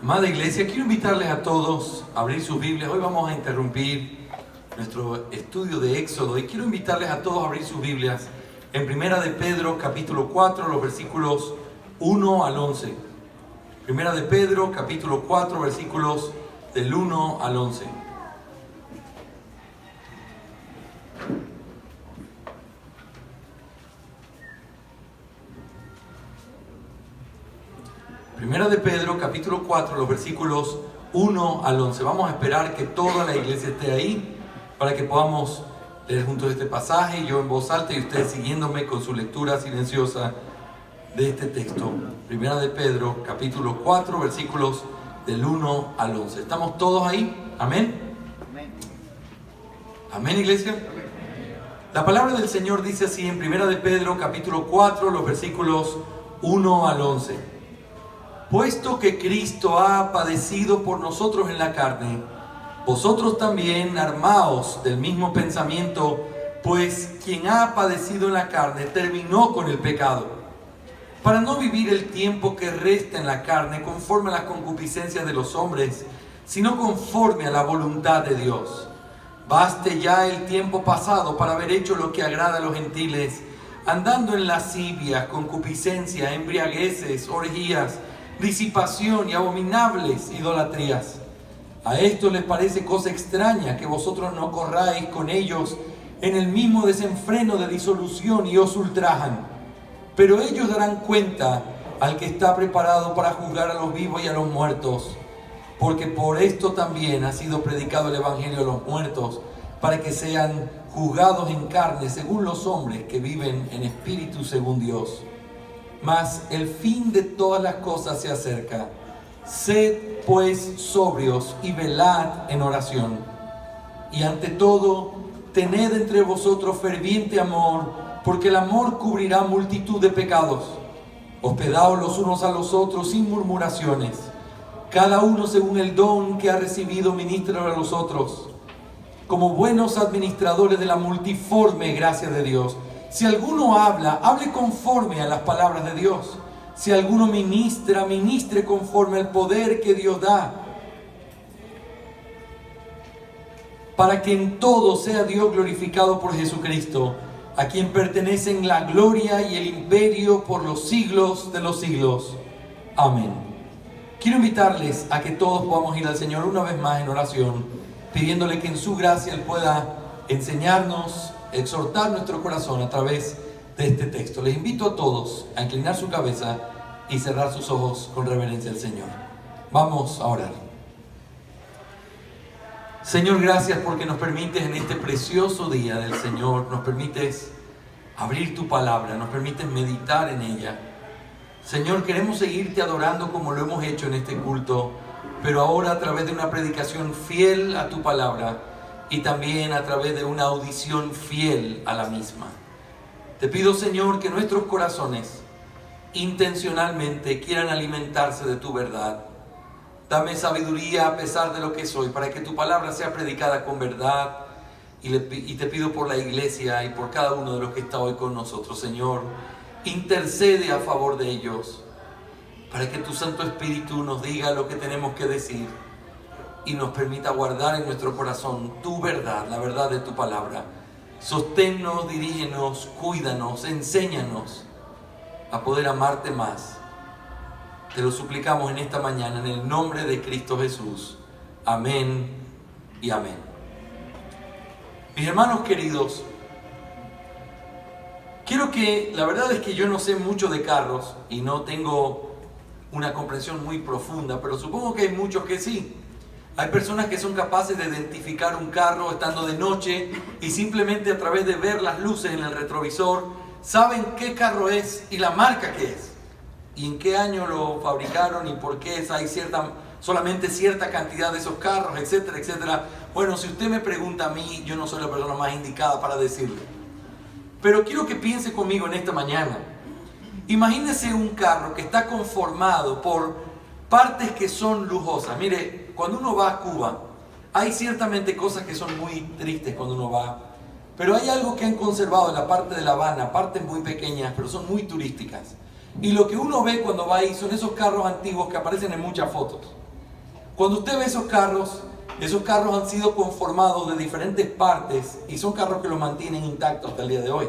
Amada iglesia, quiero invitarles a todos a abrir sus Biblias. Hoy vamos a interrumpir nuestro estudio de Éxodo y quiero invitarles a todos a abrir sus Biblias en Primera de Pedro, capítulo 4, los versículos 1 al 11. Primera de Pedro, capítulo 4, versículos del 1 al 11. Primera de Pedro, capítulo 4, los versículos 1 al 11. Vamos a esperar que toda la iglesia esté ahí para que podamos leer juntos este pasaje, yo en voz alta y ustedes siguiéndome con su lectura silenciosa de este texto. Primera de Pedro, capítulo 4, versículos del 1 al 11. ¿Estamos todos ahí? ¿Amén? ¿Amén, iglesia? La palabra del Señor dice así en Primera de Pedro, capítulo 4, los versículos 1 al 11. Puesto que Cristo ha padecido por nosotros en la carne, vosotros también armaos del mismo pensamiento, pues quien ha padecido en la carne terminó con el pecado, para no vivir el tiempo que resta en la carne conforme a las concupiscencias de los hombres, sino conforme a la voluntad de Dios. Baste ya el tiempo pasado para haber hecho lo que agrada a los gentiles, andando en lascivias, concupiscencia, embriagueces, orgías, disipación y abominables idolatrías. A esto les parece cosa extraña que vosotros no corráis con ellos en el mismo desenfreno de disolución y os ultrajan. Pero ellos darán cuenta al que está preparado para juzgar a los vivos y a los muertos, porque por esto también ha sido predicado el evangelio a los muertos, para que sean juzgados en carne según los hombres que viven en espíritu según Dios. Mas el fin de todas las cosas se acerca. Sed pues sobrios y velad en oración. Y ante todo, tened entre vosotros ferviente amor, porque el amor cubrirá multitud de pecados. Hospedaos los unos a los otros sin murmuraciones. Cada uno según el don que ha recibido ministra a los otros, como buenos administradores de la multiforme gracia de Dios. Si alguno habla, hable conforme a las palabras de Dios. Si alguno ministra, ministre conforme al poder que Dios da, para que en todo sea Dios glorificado por Jesucristo, a quien pertenecen la gloria y el imperio por los siglos de los siglos. Amén. Quiero invitarles a que todos podamos ir al Señor una vez más en oración, pidiéndole que en su gracia Él pueda enseñarnos, exhortar nuestro corazón a través de este texto. Les invito a todos a inclinar su cabeza y cerrar sus ojos con reverencia al Señor. Vamos a orar. Señor, gracias porque nos permites en este precioso día del Señor, nos permites abrir tu palabra, nos permites meditar en ella. Señor, queremos seguirte adorando como lo hemos hecho en este culto, pero ahora a través de una predicación fiel a tu palabra y también a través de una audición fiel a la misma. Te pido, Señor, que nuestros corazones intencionalmente quieran alimentarse de tu verdad. Dame sabiduría a pesar de lo que soy, para que tu palabra sea predicada con verdad. Y te pido por la iglesia y por cada uno de los que está hoy con nosotros, Señor, intercede a favor de ellos, para que tu Santo Espíritu nos diga lo que tenemos que decir y nos permita guardar en nuestro corazón tu verdad, la verdad de tu palabra. Sosténnos, dirígenos, cuídanos, enséñanos a poder amarte más. Te lo suplicamos en esta mañana en el nombre de Cristo Jesús. Amén y amén. Mis hermanos queridos, la verdad es que yo no sé mucho de carros y no tengo una comprensión muy profunda, pero supongo que hay muchos que sí. Hay personas que son capaces de identificar un carro estando de noche y simplemente a través de ver las luces en el retrovisor saben qué carro es y la marca que es y en qué año lo fabricaron y por qué hay solamente cierta cantidad de esos carros, etcétera, etcétera. Bueno, si usted me pregunta a mí, yo no soy la persona más indicada para decirle. Pero quiero que piense conmigo en esta mañana. Imagínese un carro que está conformado por partes que son lujosas. Mire, cuando uno va a Cuba, hay ciertamente cosas que son muy tristes cuando uno va, pero hay algo que han conservado en la parte de La Habana, partes muy pequeñas, pero son muy turísticas. Y lo que uno ve cuando va ahí son esos carros antiguos que aparecen en muchas fotos. Cuando usted ve esos carros han sido conformados de diferentes partes y son carros que los mantienen intactos hasta el día de hoy.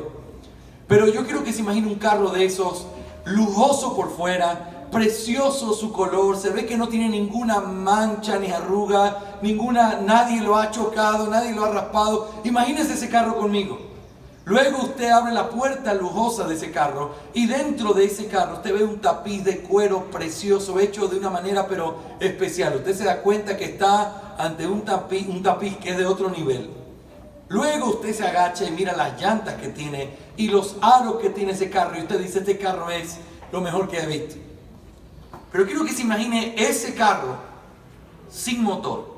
Pero yo quiero que se imagine un carro de esos, lujoso por fuera, precioso su color, se ve que no tiene ninguna mancha ni arruga, nadie lo ha chocado, nadie lo ha raspado. Imagínese ese carro conmigo. Luego usted abre la puerta lujosa de ese carro y dentro de ese carro usted ve un tapiz de cuero precioso hecho de una manera pero especial. Usted se da cuenta que está ante un tapiz que es de otro nivel. Luego usted se agacha y mira las llantas que tiene y los aros que tiene ese carro y usted dice: este carro es lo mejor que he visto. Pero quiero que se imagine ese carro sin motor.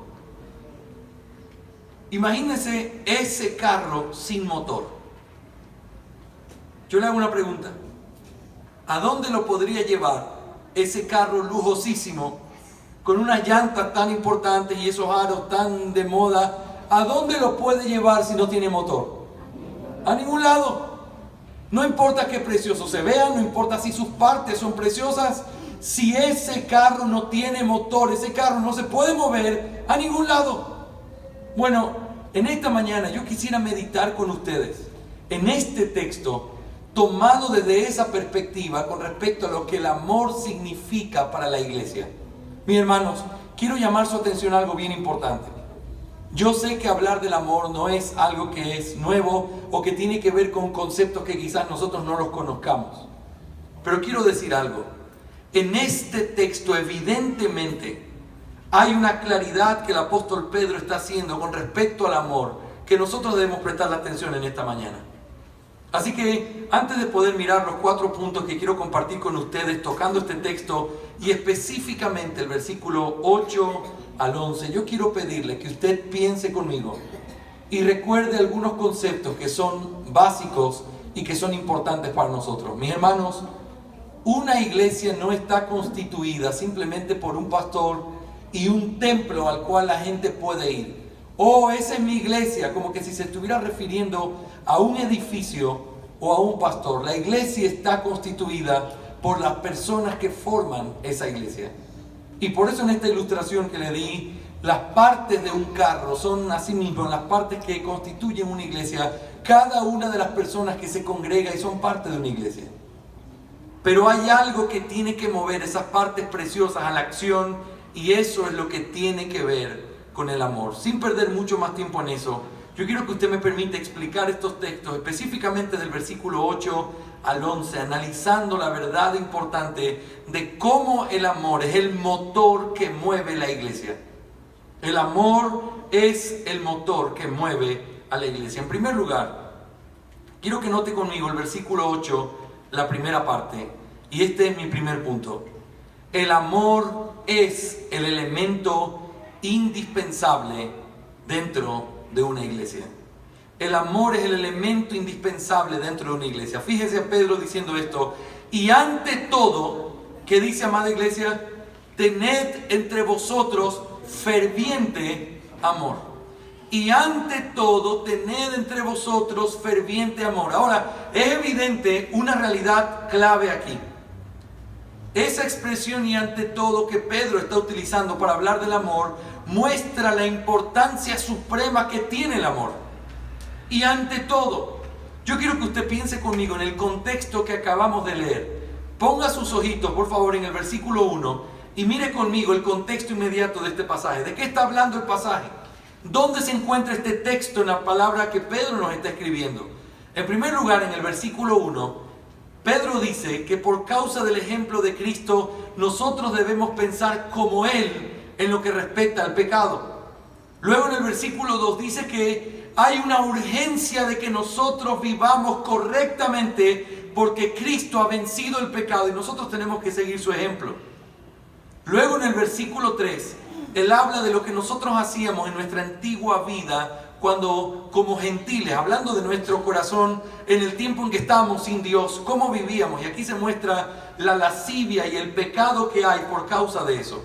Imagínese ese carro sin motor. Yo le hago una pregunta: ¿a dónde lo podría llevar ese carro lujosísimo con unas llantas tan importantes y esos aros tan de moda? ¿A dónde lo puede llevar si no tiene motor? A ningún lado. No importa qué precioso se vea, no importa si sus partes son preciosas, si ese carro no tiene motor, ese carro no se puede mover a ningún lado. Bueno, en esta mañana yo quisiera meditar con ustedes en este texto, tomado desde esa perspectiva con respecto a lo que el amor significa para la iglesia. Mis hermanos, quiero llamar su atención a algo bien importante. Yo sé que hablar del amor no es algo que es nuevo o que tiene que ver con conceptos que quizás nosotros no los conozcamos. Pero quiero decir algo. En este texto evidentemente hay una claridad que el apóstol Pedro está haciendo con respecto al amor que nosotros debemos prestarle atención en esta mañana. Así que antes de poder mirar los 4 puntos que quiero compartir con ustedes tocando este texto y específicamente el versículo 8 al 11, yo quiero pedirle que usted piense conmigo y recuerde algunos conceptos que son básicos y que son importantes para nosotros. Mis hermanos, una iglesia no está constituida simplemente por un pastor y un templo al cual la gente puede ir. Oh, esa es mi iglesia, como que si se estuviera refiriendo a un edificio o a un pastor. La iglesia está constituida por las personas que forman esa iglesia. Y por eso en esta ilustración que le di, las partes de un carro son asimismo las partes que constituyen una iglesia, cada una de las personas que se congrega y son parte de una iglesia. Pero hay algo que tiene que mover esas partes preciosas a la acción, y eso es lo que tiene que ver con el amor. Sin perder mucho más tiempo en eso, yo quiero que usted me permita explicar estos textos, específicamente del versículo 8 al 11, analizando la verdad importante de cómo el amor es el motor que mueve la iglesia. El amor es el motor que mueve a la iglesia. En primer lugar, quiero que note conmigo el versículo 8, la primera parte, y este es mi primer punto. El amor es el elemento indispensable dentro de una iglesia. El amor es el elemento indispensable dentro de una iglesia. Fíjese a Pedro diciendo esto: y ante todo, ¿qué dice, amada iglesia? Tened entre vosotros ferviente amor. Y ante todo, tened entre vosotros ferviente amor. Ahora, es evidente una realidad clave aquí. Esa expresión "y ante todo" que Pedro está utilizando para hablar del amor muestra la importancia suprema que tiene el amor. Y ante todo, yo quiero que usted piense conmigo en el contexto que acabamos de leer. Ponga sus ojitos, por favor, en el versículo 1 y mire conmigo el contexto inmediato de este pasaje. ¿De qué está hablando el pasaje? ¿Dónde se encuentra este texto en la palabra que Pedro nos está escribiendo? En primer lugar, en el versículo 1, Pedro dice que por causa del ejemplo de Cristo, nosotros debemos pensar como Él en lo que respecta al pecado. Luego en el versículo 2 dice que hay una urgencia de que nosotros vivamos correctamente porque Cristo ha vencido el pecado y nosotros tenemos que seguir su ejemplo. Luego en el versículo 3, Él habla de lo que nosotros hacíamos en nuestra antigua vida cuando, como gentiles, hablando de nuestro corazón en el tiempo en que estábamos sin Dios, cómo vivíamos. Y aquí se muestra la lascivia y el pecado que hay por causa de eso.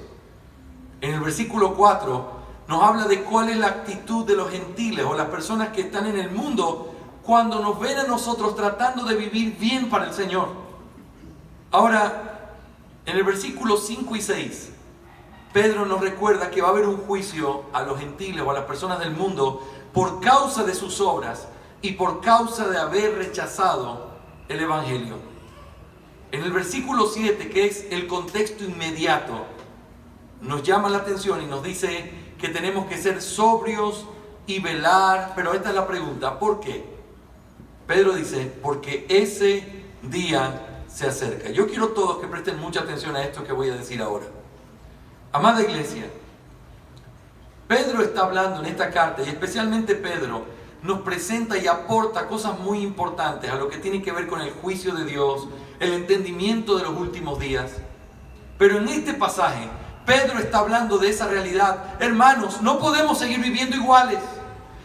En el versículo 4 nos habla de cuál es la actitud de los gentiles o las personas que están en el mundo cuando nos ven a nosotros tratando de vivir bien para el Señor. Ahora, en el versículo 5 y 6, Pedro nos recuerda que va a haber un juicio a los gentiles o a las personas del mundo por causa de sus obras y por causa de haber rechazado el Evangelio. En el versículo 7, que es el contexto inmediato, nos llama la atención y nos dice que tenemos que ser sobrios y velar. Pero esta es la pregunta, ¿por qué? Pedro dice, porque ese día se acerca. Yo quiero todos que presten mucha atención a esto que voy a decir ahora. Amada iglesia, Pedro está hablando en esta carta, y especialmente Pedro nos presenta y aporta cosas muy importantes a lo que tiene que ver con el juicio de Dios, el entendimiento de los últimos días. Pero en este pasaje, Pedro está hablando de esa realidad. Hermanos, no podemos seguir viviendo iguales.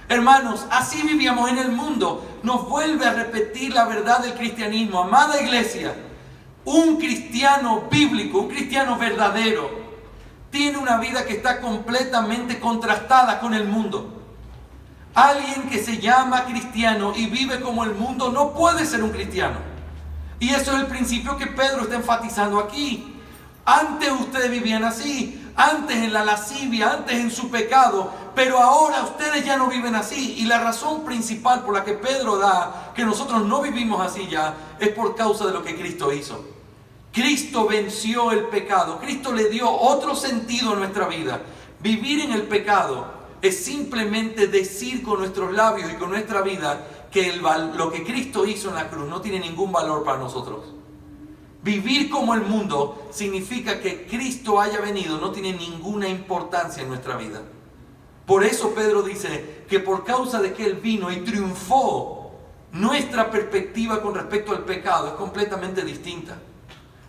Hermanos, así vivíamos en el mundo. Nos vuelve a repetir la verdad del cristianismo. Amada iglesia, un cristiano bíblico, un cristiano verdadero, tiene una vida que está completamente contrastada con el mundo. Alguien que se llama cristiano y vive como el mundo no puede ser un cristiano. Y eso es el principio que Pedro está enfatizando aquí. Antes ustedes vivían así, antes en la lascivia, antes en su pecado, pero ahora ustedes ya no viven así. Y la razón principal por la que Pedro da que nosotros no vivimos así ya es por causa de lo que Cristo hizo. Cristo venció el pecado, Cristo le dio otro sentido a nuestra vida. Vivir en el pecado es simplemente decir con nuestros labios y con nuestra vida que lo que Cristo hizo en la cruz no tiene ningún valor para nosotros. Vivir como el mundo significa que Cristo haya venido no tiene ninguna importancia en nuestra vida. Por eso Pedro dice que por causa de que Él vino y triunfó, nuestra perspectiva con respecto al pecado es completamente distinta.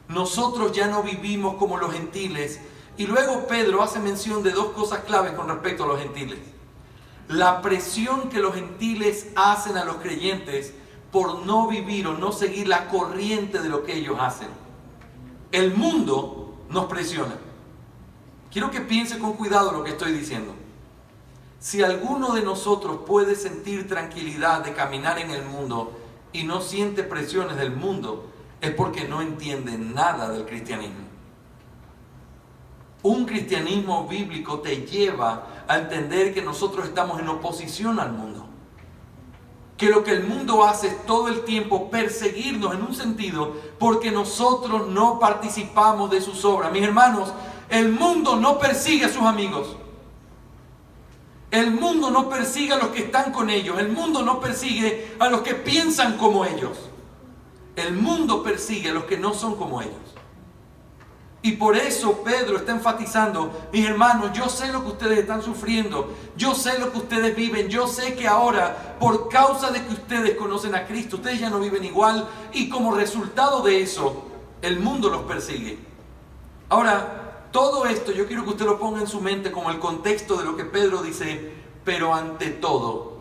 Nosotros ya no vivimos como los gentiles. Y luego Pedro hace mención de dos cosas claves con respecto a los gentiles. La presión que los gentiles hacen a los creyentes por no vivir o no seguir la corriente de lo que ellos hacen. El mundo nos presiona. Quiero que piense con cuidado lo que estoy diciendo. Si alguno de nosotros puede sentir tranquilidad de caminar en el mundo y no siente presiones del mundo, es porque no entiende nada del cristianismo. Un cristianismo bíblico te lleva a entender que nosotros estamos en oposición al mundo. Que lo que el mundo hace es todo el tiempo perseguirnos en un sentido porque nosotros no participamos de sus obras. Mis hermanos, el mundo no persigue a sus amigos. El mundo no persigue a los que están con ellos. El mundo no persigue a los que piensan como ellos. El mundo persigue a los que no son como ellos. Y por eso Pedro está enfatizando, mis hermanos, yo sé lo que ustedes están sufriendo, yo sé lo que ustedes viven, yo sé que ahora, por causa de que ustedes conocen a Cristo, ustedes ya no viven igual, y como resultado de eso, el mundo los persigue. Ahora, todo esto yo quiero que usted lo ponga en su mente como el contexto de lo que Pedro dice, pero ante todo,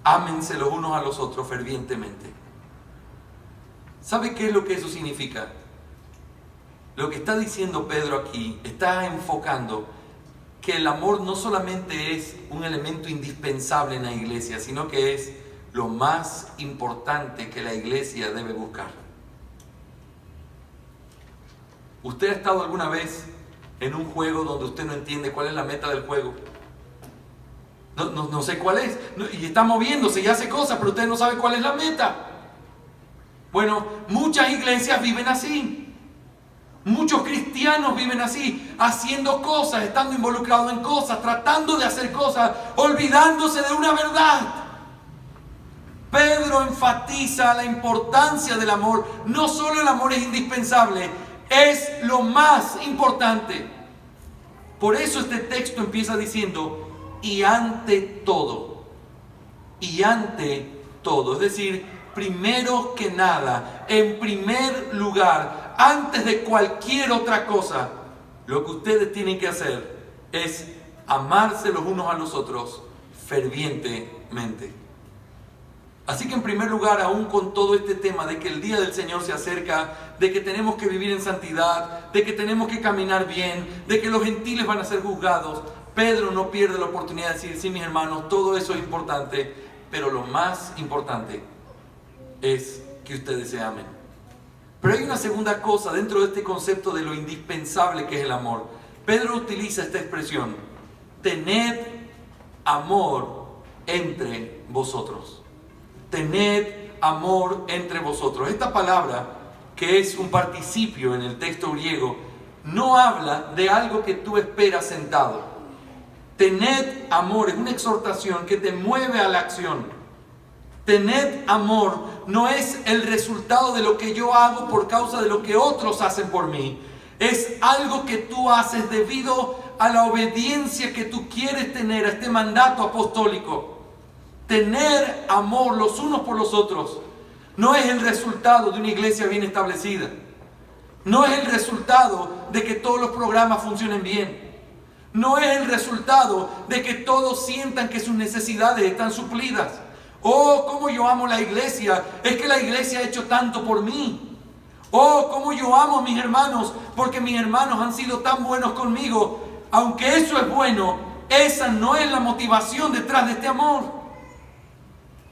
ámense los unos a los otros fervientemente. ¿Sabe qué es lo que eso significa? Lo que está diciendo Pedro aquí está enfocando que el amor no solamente es un elemento indispensable en la iglesia, sino que es lo más importante que la iglesia debe buscar. ¿Usted ha estado alguna vez en un juego donde usted no entiende cuál es la meta del juego? No sé cuál es, y está moviéndose y hace cosas, pero usted no sabe cuál es la meta. Bueno, muchas iglesias viven así. Muchos cristianos viven así, haciendo cosas, estando involucrados en cosas, tratando de hacer cosas, olvidándose de una verdad. Pedro enfatiza la importancia del amor. No solo el amor es indispensable, es lo más importante. Por eso este texto empieza diciendo, y ante todo, es decir, primero que nada, en primer lugar, antes de cualquier otra cosa, lo que ustedes tienen que hacer es amarse los unos a los otros fervientemente. Así que en primer lugar, aún con todo este tema de que el día del Señor se acerca, de que tenemos que vivir en santidad, de que tenemos que caminar bien, de que los gentiles van a ser juzgados, Pedro no pierde la oportunidad de decir, sí, mis hermanos, todo eso es importante, pero lo más importante es que ustedes se amen. Pero hay una segunda cosa dentro de este concepto de lo indispensable que es el amor. Pedro utiliza esta expresión: tened amor entre vosotros. Tened amor entre vosotros. Esta palabra, que es un participio en el texto griego, no habla de algo que tú esperas sentado. Tened amor es una exhortación que te mueve a la acción. Tened amor no es el resultado de lo que yo hago por causa de lo que otros hacen por mí. Es algo que tú haces debido a la obediencia que tú quieres tener a este mandato apostólico. Tener amor los unos por los otros no es el resultado de una iglesia bien establecida. No es el resultado de que todos los programas funcionen bien. No es el resultado de que todos sientan que sus necesidades están suplidas. Oh, cómo yo amo la iglesia. Es que la iglesia ha hecho tanto por mí. Oh, cómo yo amo a mis hermanos, porque mis hermanos han sido tan buenos conmigo. Aunque eso es bueno, esa no es la motivación detrás de este amor.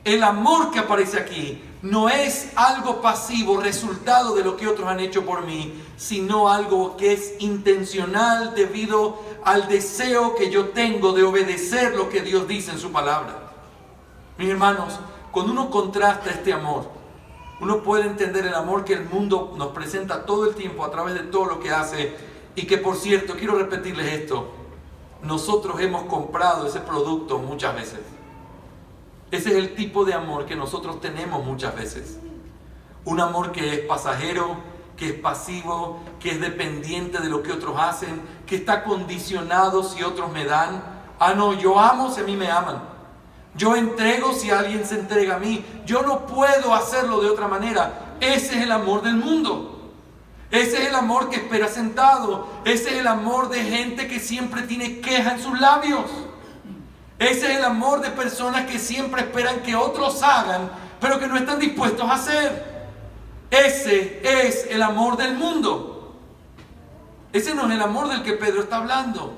El amor que aparece aquí no es algo pasivo, resultado de lo que otros han hecho por mí, sino algo que es intencional debido al deseo que yo tengo de obedecer lo que Dios dice en su palabra. Mis hermanos, cuando uno contrasta este amor, uno puede entender el amor que el mundo nos presenta todo el tiempo a través de todo lo que hace, y que, por cierto, quiero repetirles esto: nosotros hemos comprado ese producto muchas veces. Ese es el tipo de amor que nosotros tenemos muchas veces. Un amor que es pasajero, que es pasivo, que es dependiente de lo que otros hacen, que está condicionado si otros me dan. Ah, no, yo amo si a mí me aman. Yo entrego si alguien se entrega a mí. Yo no puedo hacerlo de otra manera. Ese es el amor del mundo. Ese es el amor que espera sentado. Ese es el amor de gente que siempre tiene queja en sus labios. Ese es el amor de personas que siempre esperan que otros hagan, pero que no están dispuestos a hacer. Ese es el amor del mundo. Ese no es el amor del que Pedro está hablando.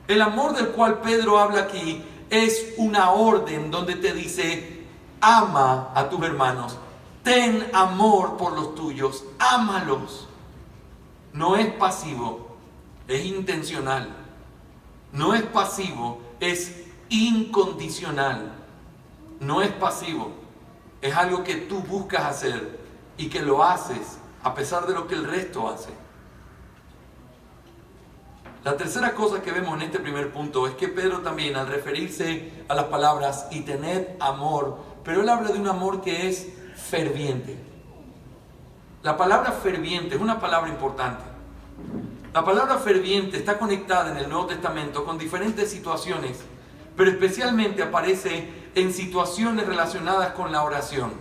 El amor del cual Pedro habla aquí es una orden donde te dice: ama a tus hermanos, ten amor por los tuyos, ámalos. No es pasivo, es intencional. No es pasivo, es incondicional. No es pasivo, es algo que tú buscas hacer y que lo haces a pesar de lo que el resto hace. La tercera cosa que vemos en este primer punto es que Pedro también, al referirse a las palabras y tened amor, pero él habla de un amor que es ferviente. La palabra ferviente es una palabra importante. La palabra ferviente está conectada en el Nuevo Testamento con diferentes situaciones, pero especialmente aparece en situaciones relacionadas con la oración.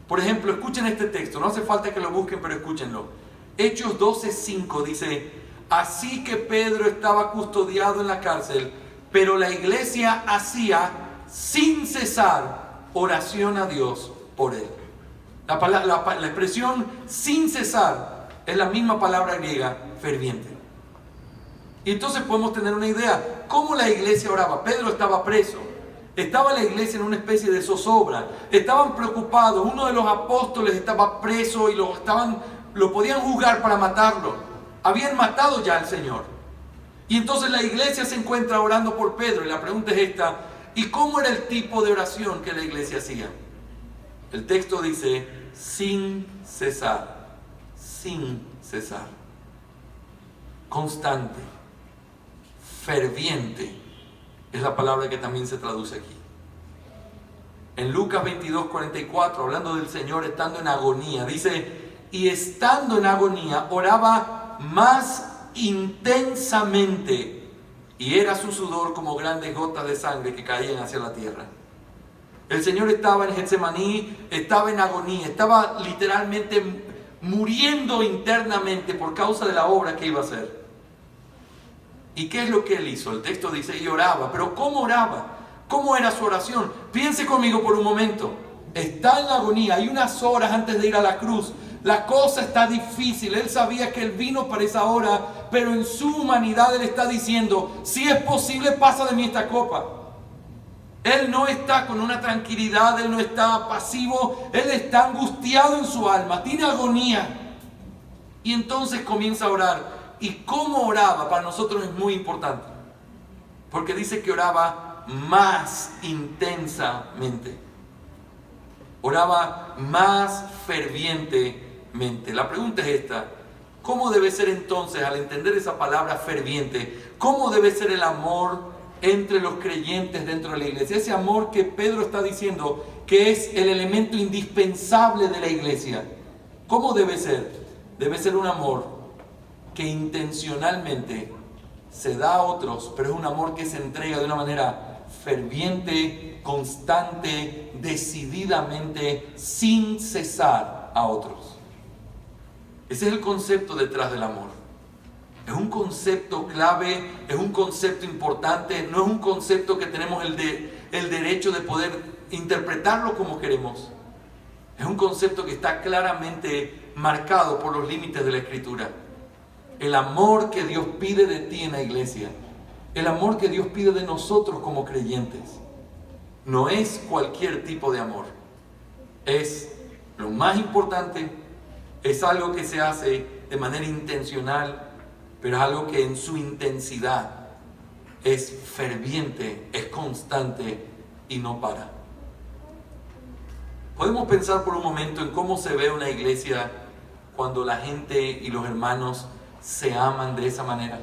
Por ejemplo, escuchen este texto, no hace falta que lo busquen, pero escúchenlo. Hechos 12:5 dice: así que Pedro estaba custodiado en la cárcel, pero la iglesia hacía sin cesar oración a Dios por él. La expresión sin cesar es la misma palabra griega, ferviente. Y entonces podemos tener una idea, ¿cómo la iglesia oraba? Pedro estaba preso, estaba la iglesia en una especie de zozobra, estaban preocupados, uno de los apóstoles estaba preso y lo podían juzgar para matarlo, habían matado ya al Señor. Y entonces la iglesia se encuentra orando por Pedro, y la pregunta es esta: ¿y cómo era el tipo de oración que la iglesia hacía? El texto dice: sin cesar, sin cesar, constante, ferviente, es la palabra que también se traduce aquí. En Lucas 22:44, hablando del Señor estando en agonía, dice: y estando en agonía oraba más intensamente, y era su sudor como grandes gotas de sangre que caían hacia la tierra. El Señor estaba en Getsemaní, estaba en agonía, estaba literalmente muriendo internamente por causa de la obra que iba a hacer. ¿Y qué es lo que él hizo? El texto dice: y oraba. ¿Pero cómo oraba? ¿Cómo era su oración? Piense conmigo por un momento. Está en la agonía, hay unas horas antes de ir a la cruz. La cosa está difícil. Él sabía que él vino para esa hora, pero en su humanidad él está diciendo: si es posible, pasa de mí esta copa. Él no está con una tranquilidad, él no está pasivo, él está angustiado en su alma, tiene agonía. Y entonces comienza a orar: ¿Y cómo oraba? Para nosotros es muy importante, porque dice que oraba más intensamente, oraba más fervientemente. La pregunta es esta: ¿cómo debe ser entonces, al entender esa palabra ferviente, cómo debe ser el amor entre los creyentes dentro de la iglesia? Ese amor que Pedro está diciendo que es el elemento indispensable de la iglesia. ¿Cómo debe ser? Debe ser un amor que intencionalmente se da a otros, pero es un amor que se entrega de una manera ferviente, constante, decididamente, sin cesar a otros. Ese es el concepto detrás del amor. Es un concepto clave, es un concepto importante, no es un concepto que tenemos el derecho de poder interpretarlo como queremos. Es un concepto que está claramente marcado por los límites de la Escritura. El amor que Dios pide de ti en la iglesia, el amor que Dios pide de nosotros como creyentes, no es cualquier tipo de amor. Es lo más importante, es algo que se hace de manera intencional, pero es algo que en su intensidad es ferviente, es constante y no para. Podemos pensar por un momento en cómo se ve una iglesia cuando la gente y los hermanos se aman de esa manera.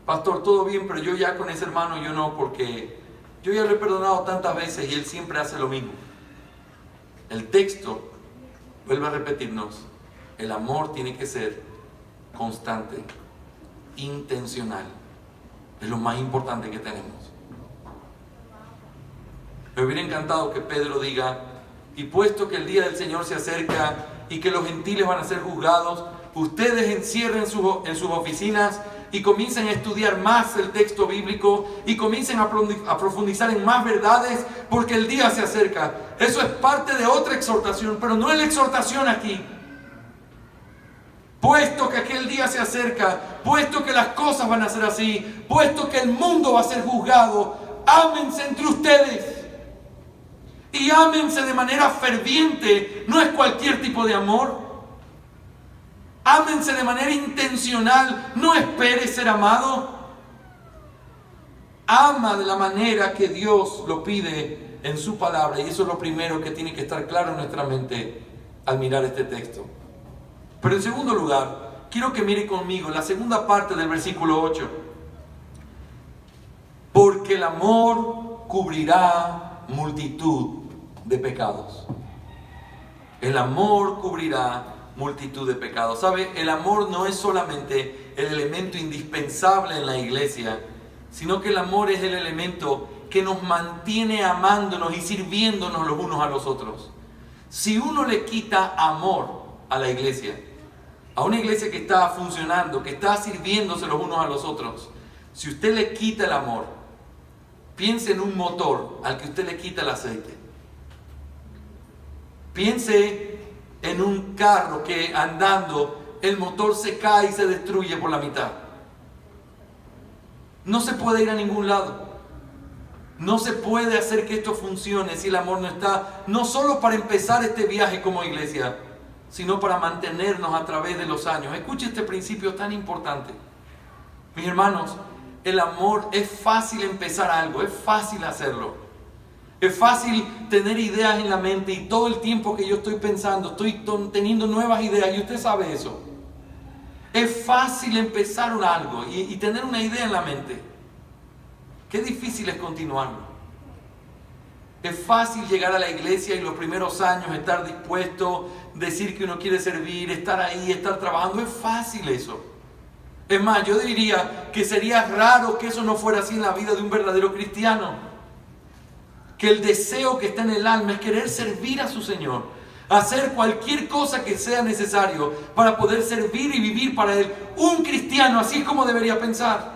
Pastor, todo bien, pero yo ya con ese hermano yo no, porque yo ya lo he perdonado tantas veces y él siempre hace lo mismo. El texto vuelve a repetirnos: el amor tiene que ser constante, intencional. Es lo más importante que tenemos. Me hubiera encantado que Pedro diga: y puesto que el día del Señor se acerca y que los gentiles van a ser juzgados, ustedes encierren en sus oficinas y comiencen a estudiar más el texto bíblico y comiencen a profundizar en más verdades, porque el día se acerca. Eso es parte de otra exhortación, pero no es la exhortación aquí. Puesto que aquel día se acerca, puesto que las cosas van a ser así, puesto que el mundo va a ser juzgado, ámense entre ustedes. Y ámense de manera ferviente, no es cualquier tipo de amor. Ámense de manera intencional, no espere ser amado. Ama de la manera que Dios lo pide en su palabra, y eso es lo primero que tiene que estar claro en nuestra mente al mirar este texto. Pero en segundo lugar, quiero que mire conmigo la segunda parte del versículo 8. Porque el amor cubrirá multitud de pecados. El amor cubrirá multitud de pecados. ¿Sabe? El amor no es solamente el elemento indispensable en la iglesia, sino que el amor es el elemento que nos mantiene amándonos y sirviéndonos los unos a los otros. Si uno le quita amor a la iglesia, a una iglesia que está funcionando, que está sirviéndose los unos a los otros, si usted le quita el amor, piense en un motor al que usted le quita el aceite. Piense en un carro que andando el motor se cae y se destruye por la mitad. No se puede ir a ningún lado. No se puede hacer que esto funcione si el amor no está, no solo para empezar este viaje como iglesia, sino para mantenernos a través de los años. Escuche este principio tan importante. Mis hermanos, el amor, es fácil empezar algo, es fácil hacerlo. Es fácil tener ideas en la mente y todo el tiempo que yo estoy pensando, estoy teniendo nuevas ideas y usted sabe eso. Es fácil empezar algo y tener una idea en la mente. Qué difícil es continuarlo. Es fácil llegar a la iglesia y los primeros años estar dispuesto, decir que uno quiere servir, estar ahí, estar trabajando. Es fácil eso. Es más, yo diría que sería raro que eso no fuera así en la vida de un verdadero cristiano. Que el deseo que está en el alma es querer servir a su Señor, hacer cualquier cosa que sea necesario para poder servir y vivir para Él. Un cristiano así es como debería pensar.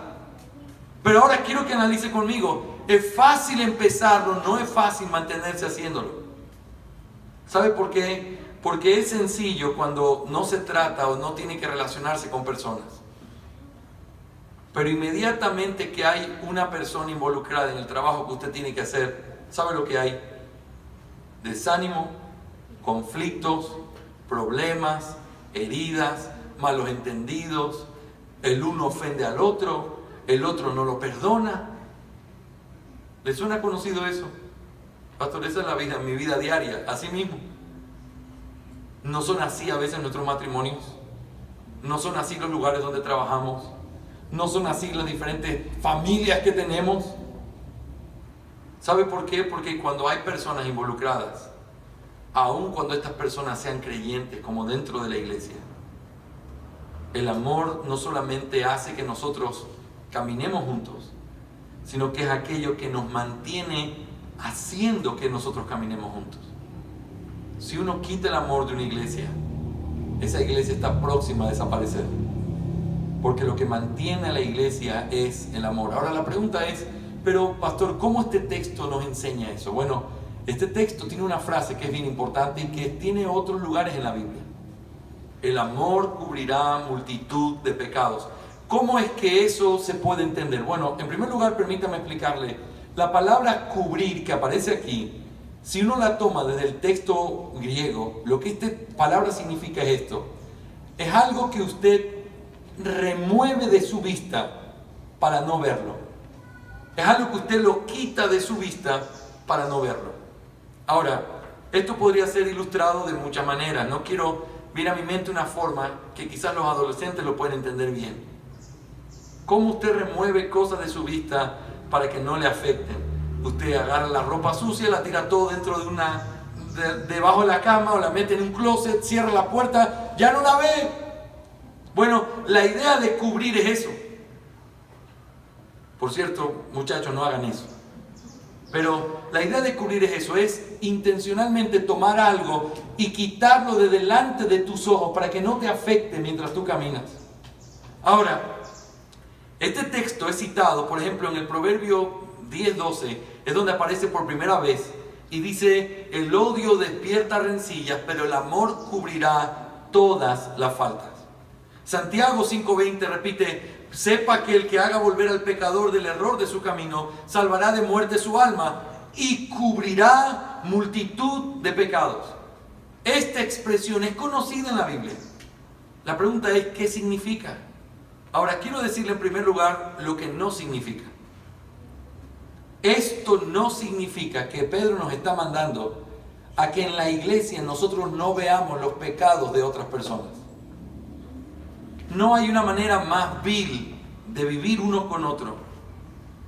Pero ahora quiero que analice conmigo. Es fácil empezarlo, no es fácil mantenerse haciéndolo. ¿Sabe por qué? Porque es sencillo cuando no se trata o no tiene que relacionarse con personas. Pero inmediatamente que hay una persona involucrada en el trabajo que usted tiene que hacer, ¿sabe lo que hay? Desánimo, conflictos, problemas, heridas, malos entendidos, el uno ofende al otro, el otro no lo perdona. ¿Les suena conocido eso? Pastor, esa es la vida, mi vida diaria, así mismo. ¿No son así a veces nuestros matrimonios? ¿No son así los lugares donde trabajamos? ¿No son así las diferentes familias que tenemos? ¿Sabe por qué? Porque cuando hay personas involucradas, aun cuando estas personas sean creyentes como dentro de la iglesia, el amor no solamente hace que nosotros caminemos juntos, sino que es aquello que nos mantiene haciendo que nosotros caminemos juntos. Si uno quita el amor de una iglesia, esa iglesia está próxima a desaparecer, porque lo que mantiene a la iglesia es el amor. Ahora la pregunta es, pero pastor, ¿cómo este texto nos enseña eso? Bueno, este texto tiene una frase que es bien importante y que tiene otros lugares en la Biblia. El amor cubrirá multitud de pecados. ¿Cómo es que eso se puede entender? Bueno, en primer lugar, permítame explicarle. La palabra cubrir que aparece aquí, si uno la toma desde el texto griego, lo que esta palabra significa es esto. Es algo que usted remueve de su vista para no verlo. Es algo que usted lo quita de su vista para no verlo. Ahora, esto podría ser ilustrado de muchas maneras. No quiero ver a mi mente una forma que quizás los adolescentes lo pueden entender bien. ¿Cómo usted remueve cosas de su vista para que no le afecten? Usted agarra la ropa sucia, la tira todo dentro de debajo de la cama o la mete en un closet, cierra la puerta, ya no la ve. Bueno, la idea de cubrir es eso. Por cierto, muchachos, no hagan eso. Pero la idea de cubrir es eso, es intencionalmente tomar algo y quitarlo de delante de tus ojos para que no te afecte mientras tú caminas. Ahora, este texto es citado, por ejemplo, en el Proverbio 10:12, es donde aparece por primera vez y dice, el odio despierta rencillas, pero el amor cubrirá todas las faltas. Santiago 5:20 repite, sepa que el que haga volver al pecador del error de su camino, salvará de muerte su alma y cubrirá multitud de pecados. Esta expresión es conocida en la Biblia. La pregunta es, ¿qué significa? Ahora, quiero decirle en primer lugar lo que no significa. Esto no significa que Pedro nos está mandando a que en la iglesia nosotros no veamos los pecados de otras personas. No hay una manera más vil de vivir uno con otro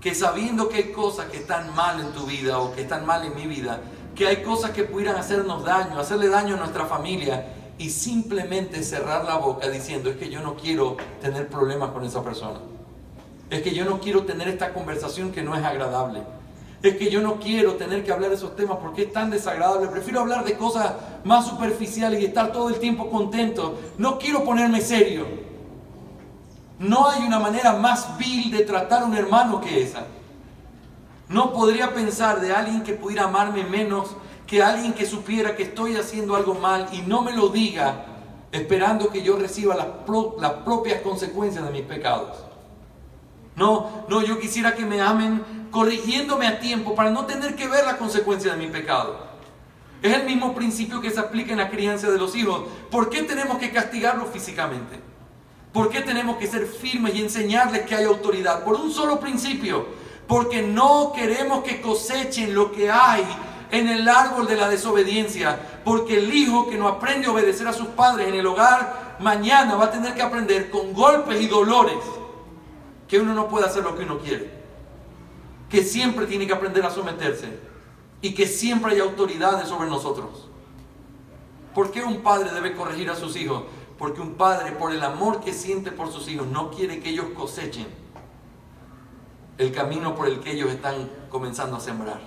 que sabiendo que hay cosas que están mal en tu vida o que están mal en mi vida, que hay cosas que pudieran hacernos daño, hacerle daño a nuestra familia y simplemente cerrar la boca diciendo, es que yo no quiero tener problemas con esa persona. Es que yo no quiero tener esta conversación que no es agradable. Es que yo no quiero tener que hablar de esos temas porque es tan desagradable. Prefiero hablar de cosas más superficiales y estar todo el tiempo contento. No quiero ponerme serio. No hay una manera más vil de tratar a un hermano que esa. No podría pensar de alguien que pudiera amarme menos que alguien que supiera que estoy haciendo algo mal y no me lo diga, esperando que yo reciba las propias consecuencias de mis pecados. No, yo quisiera que me amen corrigiéndome a tiempo para no tener que ver la consecuencia de mi pecado. Es el mismo principio que se aplica en la crianza de los hijos. ¿Por qué tenemos que castigarlos físicamente? ¿Por qué tenemos que ser firmes y enseñarles que hay autoridad? Por un solo principio. Porque no queremos que cosechen lo que hay en el árbol de la desobediencia. Porque el hijo que no aprende a obedecer a sus padres en el hogar, mañana va a tener que aprender con golpes y dolores que uno no puede hacer lo que uno quiere. Que siempre tiene que aprender a someterse. Y que siempre hay autoridades sobre nosotros. ¿Por qué un padre debe corregir a sus hijos? Porque un padre, por el amor que siente por sus hijos, no quiere que ellos cosechen el camino por el que ellos están comenzando a sembrar.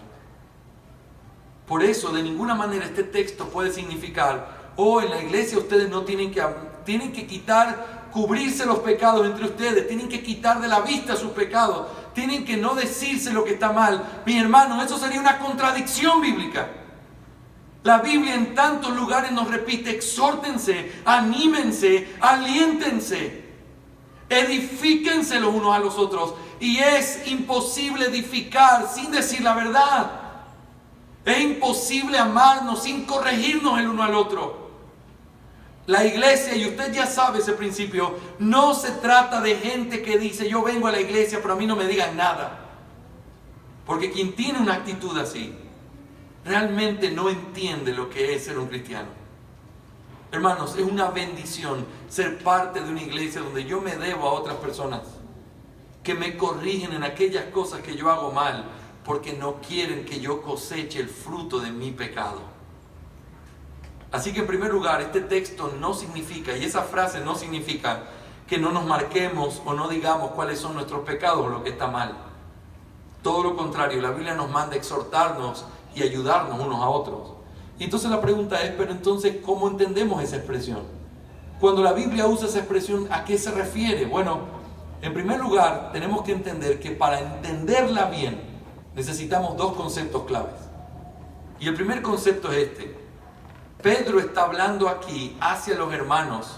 Por eso, de ninguna manera este texto puede significar, en la iglesia ustedes no tienen que quitar, cubrirse los pecados entre ustedes, tienen que quitar de la vista sus pecados, tienen que no decirse lo que está mal. Mi hermano, eso sería una contradicción bíblica. La Biblia en tantos lugares nos repite, exhórtense, anímense, aliéntense, edifíquense los unos a los otros. Y es imposible edificar sin decir la verdad. Es imposible amarnos sin corregirnos el uno al otro. La iglesia, y usted ya sabe ese principio, no se trata de gente que dice, yo vengo a la iglesia, pero a mí no me digan nada. Porque quien tiene una actitud así, realmente no entiende lo que es ser un cristiano. Hermanos, es una bendición ser parte de una iglesia donde yo me debo a otras personas que me corrigen en aquellas cosas que yo hago mal, porque no quieren que yo coseche el fruto de mi pecado. Así que en primer lugar, este texto no significa, y esa frase no significa que no nos marquemos o no digamos cuáles son nuestros pecados o lo que está mal. Todo lo contrario, la Biblia nos manda exhortarnos y ayudarnos unos a otros. Y entonces la pregunta es, pero entonces, ¿cómo entendemos esa expresión? Cuando la Biblia usa esa expresión, ¿a qué se refiere? Bueno, en primer lugar, tenemos que entender que para entenderla bien, necesitamos dos conceptos claves. Y el primer concepto es este. Pedro está hablando aquí hacia los hermanos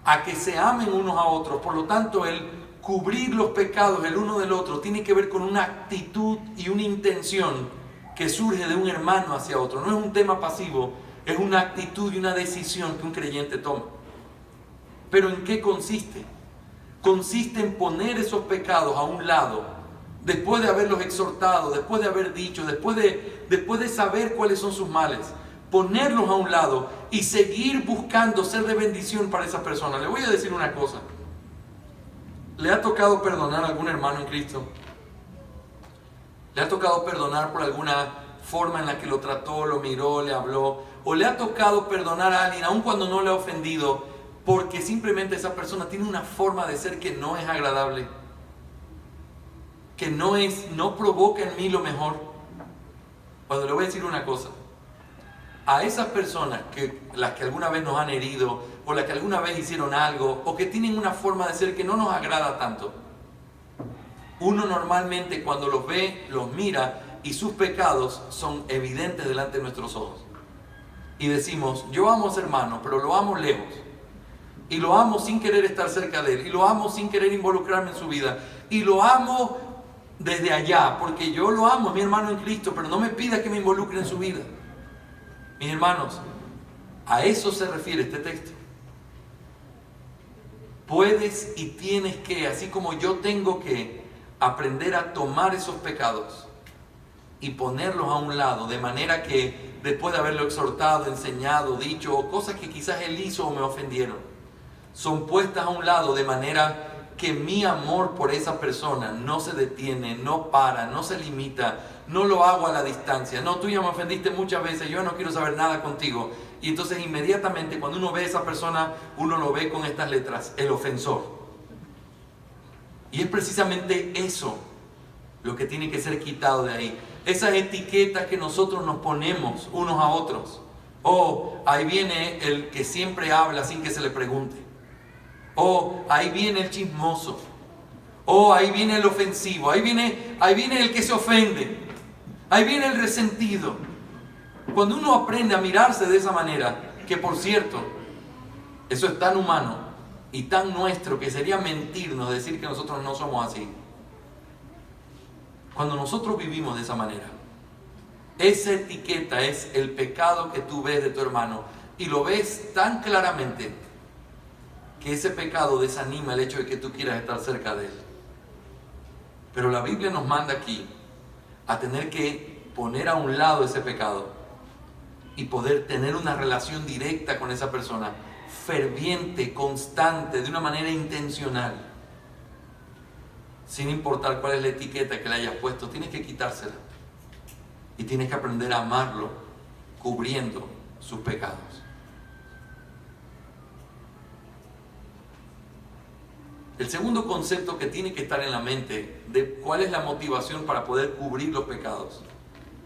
a que se amen unos a otros. Por lo tanto, el cubrir los pecados el uno del otro tiene que ver con una actitud y una intención que surge de un hermano hacia otro. No es un tema pasivo, es una actitud y una decisión que un creyente toma. ¿Pero en qué consiste? Consiste en poner esos pecados a un lado, después de haberlos exhortado, después de haber dicho, después de saber cuáles son sus males. Ponerlos a un lado y seguir buscando ser de bendición para esa persona. Le voy a decir una cosa. ¿Le ha tocado perdonar a algún hermano en Cristo? ¿Le ha tocado perdonar por alguna forma en la que lo trató, lo miró, le habló? ¿O le ha tocado perdonar a alguien, aun cuando no le ha ofendido, porque simplemente esa persona tiene una forma de ser que no es agradable? Que no provoca en mí lo mejor. Cuando le voy a decir una cosa. A esas personas, las que alguna vez nos han herido, o las que alguna vez hicieron algo, o que tienen una forma de ser que no nos agrada tanto, uno normalmente cuando los ve, los mira, y sus pecados son evidentes delante de nuestros ojos. Y decimos, yo amo a ese hermano, pero lo amo lejos. Y lo amo sin querer estar cerca de él, y lo amo sin querer involucrarme en su vida, y lo amo desde allá, porque yo lo amo, es mi hermano en Cristo, pero no me pida que me involucre en su vida. Mis hermanos, a eso se refiere este texto. Puedes y tienes que, así como yo tengo que, aprender a tomar esos pecados y ponerlos a un lado, de manera que después de haberlo exhortado, enseñado, dicho, o cosas que quizás él hizo o me ofendieron, son puestas a un lado de manera que mi amor por esa persona no se detiene, no para, no se limita, no lo hago a la distancia. No, tú ya me ofendiste muchas veces, yo no quiero saber nada contigo. Y entonces inmediatamente cuando uno ve a esa persona, uno lo ve con estas letras, el ofensor. Y es precisamente eso lo que tiene que ser quitado de ahí. Esas etiquetas que nosotros nos ponemos unos a otros. Oh, ahí viene el que siempre habla sin que se le pregunte. Oh, ahí viene el chismoso. Oh, ahí viene el ofensivo. Ahí viene el que se ofende. Ahí viene el resentido. Cuando uno aprende a mirarse de esa manera, que por cierto, eso es tan humano y tan nuestro que sería mentirnos decir que nosotros no somos así. Cuando nosotros vivimos de esa manera, esa etiqueta es el pecado que tú ves de tu hermano y lo ves tan claramente que ese pecado desanima el hecho de que tú quieras estar cerca de él. Pero la Biblia nos manda aquí a tener que poner a un lado ese pecado y poder tener una relación directa con esa persona, ferviente, constante, de una manera intencional, sin importar cuál es la etiqueta que le hayas puesto. Tienes que quitársela y tienes que aprender a amarlo cubriendo sus pecados. El segundo concepto que tiene que estar en la mente de cuál es la motivación para poder cubrir los pecados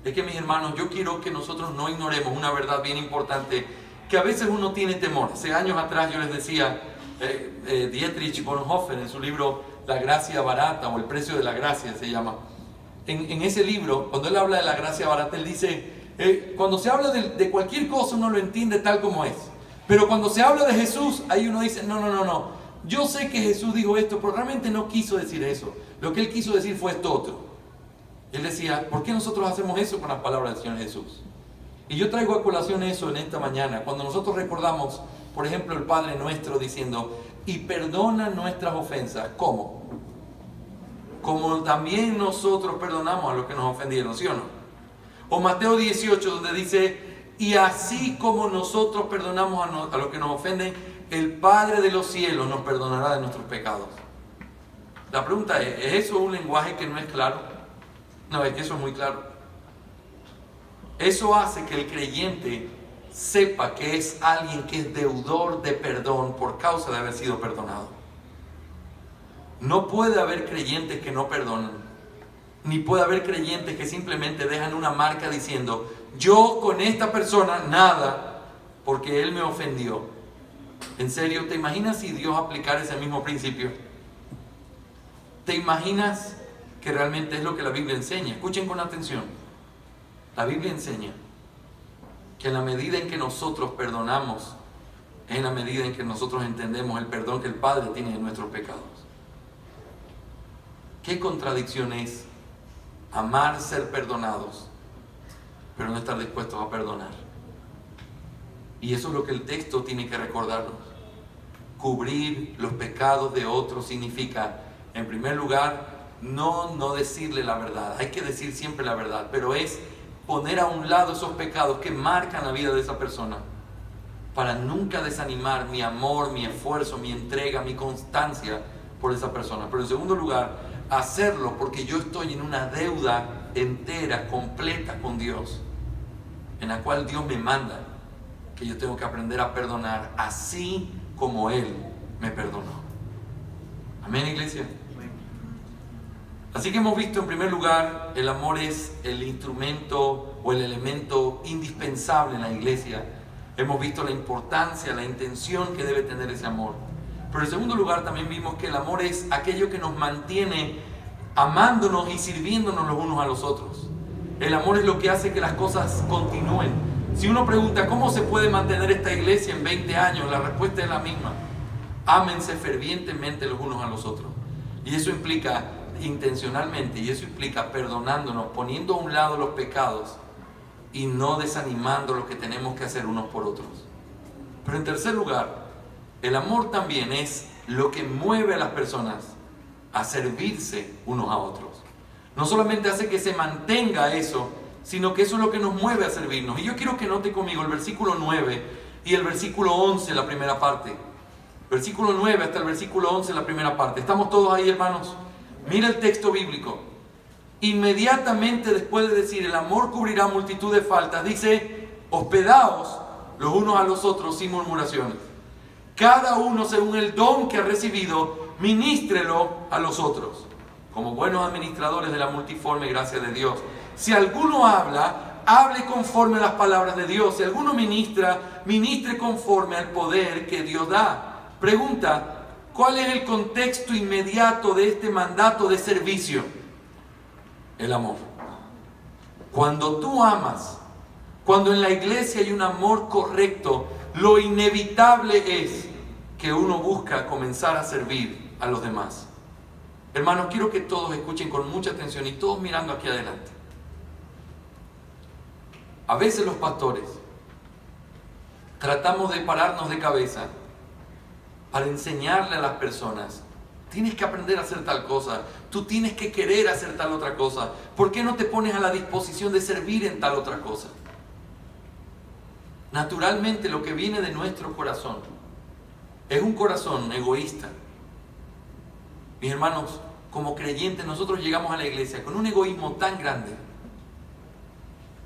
es que, mis hermanos, yo quiero que nosotros no ignoremos una verdad bien importante que a veces uno tiene temor. Hace años atrás yo les decía, Dietrich Bonhoeffer en su libro La gracia barata, o El precio de la gracia se llama, en ese libro, cuando él habla de la gracia barata, él dice, cuando se habla de cualquier cosa uno lo entiende tal como es, pero cuando se habla de Jesús, ahí uno dice, no, yo sé que Jesús dijo esto, pero realmente no quiso decir eso. Lo que él quiso decir fue esto otro. Él decía, ¿por qué nosotros hacemos eso con las palabras del Señor Jesús? Y yo traigo a colación eso en esta mañana, cuando nosotros recordamos, por ejemplo, el Padre Nuestro diciendo, y perdona nuestras ofensas. ¿Cómo? Como también nosotros perdonamos a los que nos ofendieron, ¿sí o no? O Mateo 18, donde dice, y así como nosotros perdonamos a los que nos ofenden, el Padre de los cielos nos perdonará de nuestros pecados. La pregunta ¿es eso un lenguaje que no es claro? No, es que eso es muy claro. Eso hace que el creyente sepa que es alguien que es deudor de perdón por causa de haber sido perdonado. No puede haber creyentes que no perdonan, ni puede haber creyentes que simplemente dejan una marca diciendo, yo con esta persona nada, porque él me ofendió. ¿En serio? ¿Te imaginas si Dios aplicara ese mismo principio? ¿Te imaginas que realmente es lo que la Biblia enseña? Escuchen con atención. La Biblia enseña que en la medida en que nosotros perdonamos, es en la medida en que nosotros entendemos el perdón que el Padre tiene de nuestros pecados. ¿Qué contradicción es amar ser perdonados, pero no estar dispuestos a perdonar? Y eso es lo que el texto tiene que recordarnos. Cubrir los pecados de otros significa, en primer lugar, no decirle la verdad. Hay que decir siempre la verdad, pero es poner a un lado esos pecados que marcan la vida de esa persona, para nunca desanimar mi amor, mi esfuerzo, mi entrega, mi constancia por esa persona. Pero en segundo lugar, hacerlo porque yo estoy en una deuda entera, completa con Dios, en la cual Dios me manda que yo tengo que aprender a perdonar así como Él me perdonó. Amén, iglesia. Así que hemos visto en primer lugar, el amor es el instrumento o el elemento indispensable en la iglesia. Hemos visto la importancia, la intención que debe tener ese amor. Pero en segundo lugar también vimos que el amor es aquello que nos mantiene amándonos y sirviéndonos los unos a los otros. El amor es lo que hace que las cosas continúen. Si uno pregunta ¿cómo se puede mantener esta iglesia en 20 años? La respuesta es la misma. Ámense fervientemente los unos a los otros. Y eso implica intencionalmente, y eso implica perdonándonos, poniendo a un lado los pecados y no desanimando lo que tenemos que hacer unos por otros. Pero en tercer lugar, el amor también es lo que mueve a las personas a servirse unos a otros. No solamente hace que se mantenga eso, sino que eso es lo que nos mueve a servirnos. Y yo quiero que note conmigo el versículo 9 y el versículo 11, la primera parte. Versículo 9 hasta el versículo 11, la primera parte. ¿Estamos todos ahí, hermanos? Mira el texto bíblico. Inmediatamente después de decir el amor cubrirá multitud de faltas, dice, hospedaos los unos a los otros sin murmuraciones. Cada uno según el don que ha recibido, ministrelo a los otros, como buenos administradores de la multiforme gracia de Dios. Si alguno habla, hable conforme a las palabras de Dios. Si alguno ministra, ministre conforme al poder que Dios da. Pregunta, ¿cuál es el contexto inmediato de este mandato de servicio? El amor. Cuando tú amas, cuando en la iglesia hay un amor correcto, lo inevitable es que uno busca comenzar a servir a los demás. Hermanos, quiero que todos escuchen con mucha atención y todos mirando aquí adelante. A veces los pastores tratamos de pararnos de cabeza para enseñarle a las personas, tienes que aprender a hacer tal cosa, tú tienes que querer hacer tal otra cosa, ¿por qué no te pones a la disposición de servir en tal otra cosa? Naturalmente lo que viene de nuestro corazón es un corazón egoísta. Mis hermanos, como creyentes nosotros llegamos a la iglesia con un egoísmo tan grande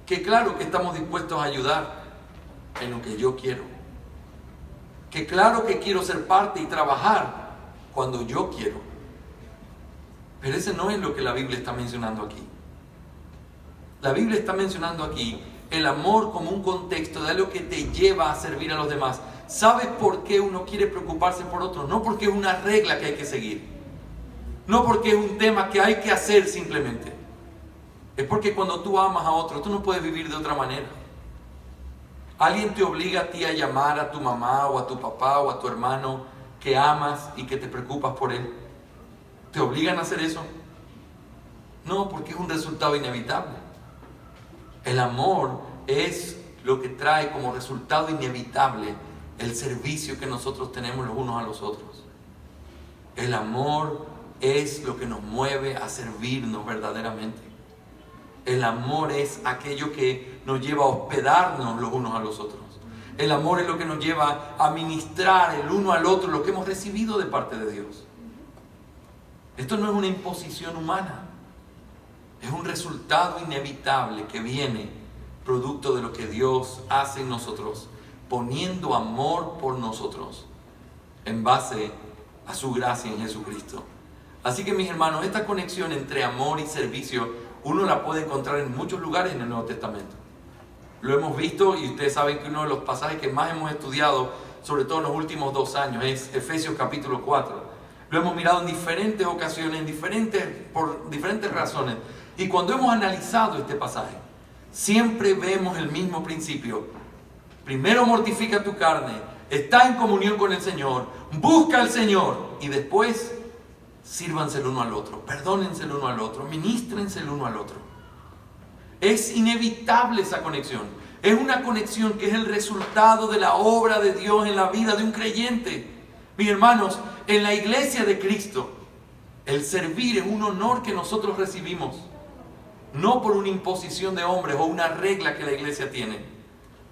que claro que estamos dispuestos a ayudar en lo que yo quiero, que claro que quiero ser parte y trabajar cuando yo quiero, pero ese no es lo que la Biblia está mencionando aquí. La Biblia está mencionando aquí el amor como un contexto de algo que te lleva a servir a los demás. ¿Sabes por qué uno quiere preocuparse por otros? No porque es una regla que hay que seguir, no porque es un tema que hay que hacer simplemente. Es porque cuando tú amas a otro, tú no puedes vivir de otra manera. Alguien te obliga a ti a llamar a tu mamá o a tu papá o a tu hermano que amas y que te preocupas por él. ¿Te obligan a hacer eso? No, porque es un resultado inevitable. El amor es lo que trae como resultado inevitable el servicio que nosotros tenemos los unos a los otros. El amor es lo que nos mueve a servirnos verdaderamente. El amor es aquello que nos lleva a hospedarnos los unos a los otros. El amor es lo que nos lleva a ministrar el uno al otro lo que hemos recibido de parte de Dios. Esto no es una imposición humana. Es un resultado inevitable que viene producto de lo que Dios hace en nosotros, poniendo amor por nosotros en base a su gracia en Jesucristo. Así que mis hermanos, esta conexión entre amor y servicio uno la puede encontrar en muchos lugares en el Nuevo Testamento. Lo hemos visto y ustedes saben que uno de los pasajes que más hemos estudiado, sobre todo en los últimos 2 años, es Efesios capítulo 4. Lo hemos mirado en diferentes ocasiones, por diferentes razones. Y cuando hemos analizado este pasaje, siempre vemos el mismo principio. Primero mortifica tu carne, está en comunión con el Señor, busca al Señor y después sírvanse el uno al otro, perdónense el uno al otro, ministrense el uno al otro. Es inevitable esa conexión. Es una conexión que es el resultado de la obra de Dios en la vida de un creyente. Mis hermanos, en la iglesia de Cristo, el servir es un honor que nosotros recibimos. No por una imposición de hombres o una regla que la iglesia tiene,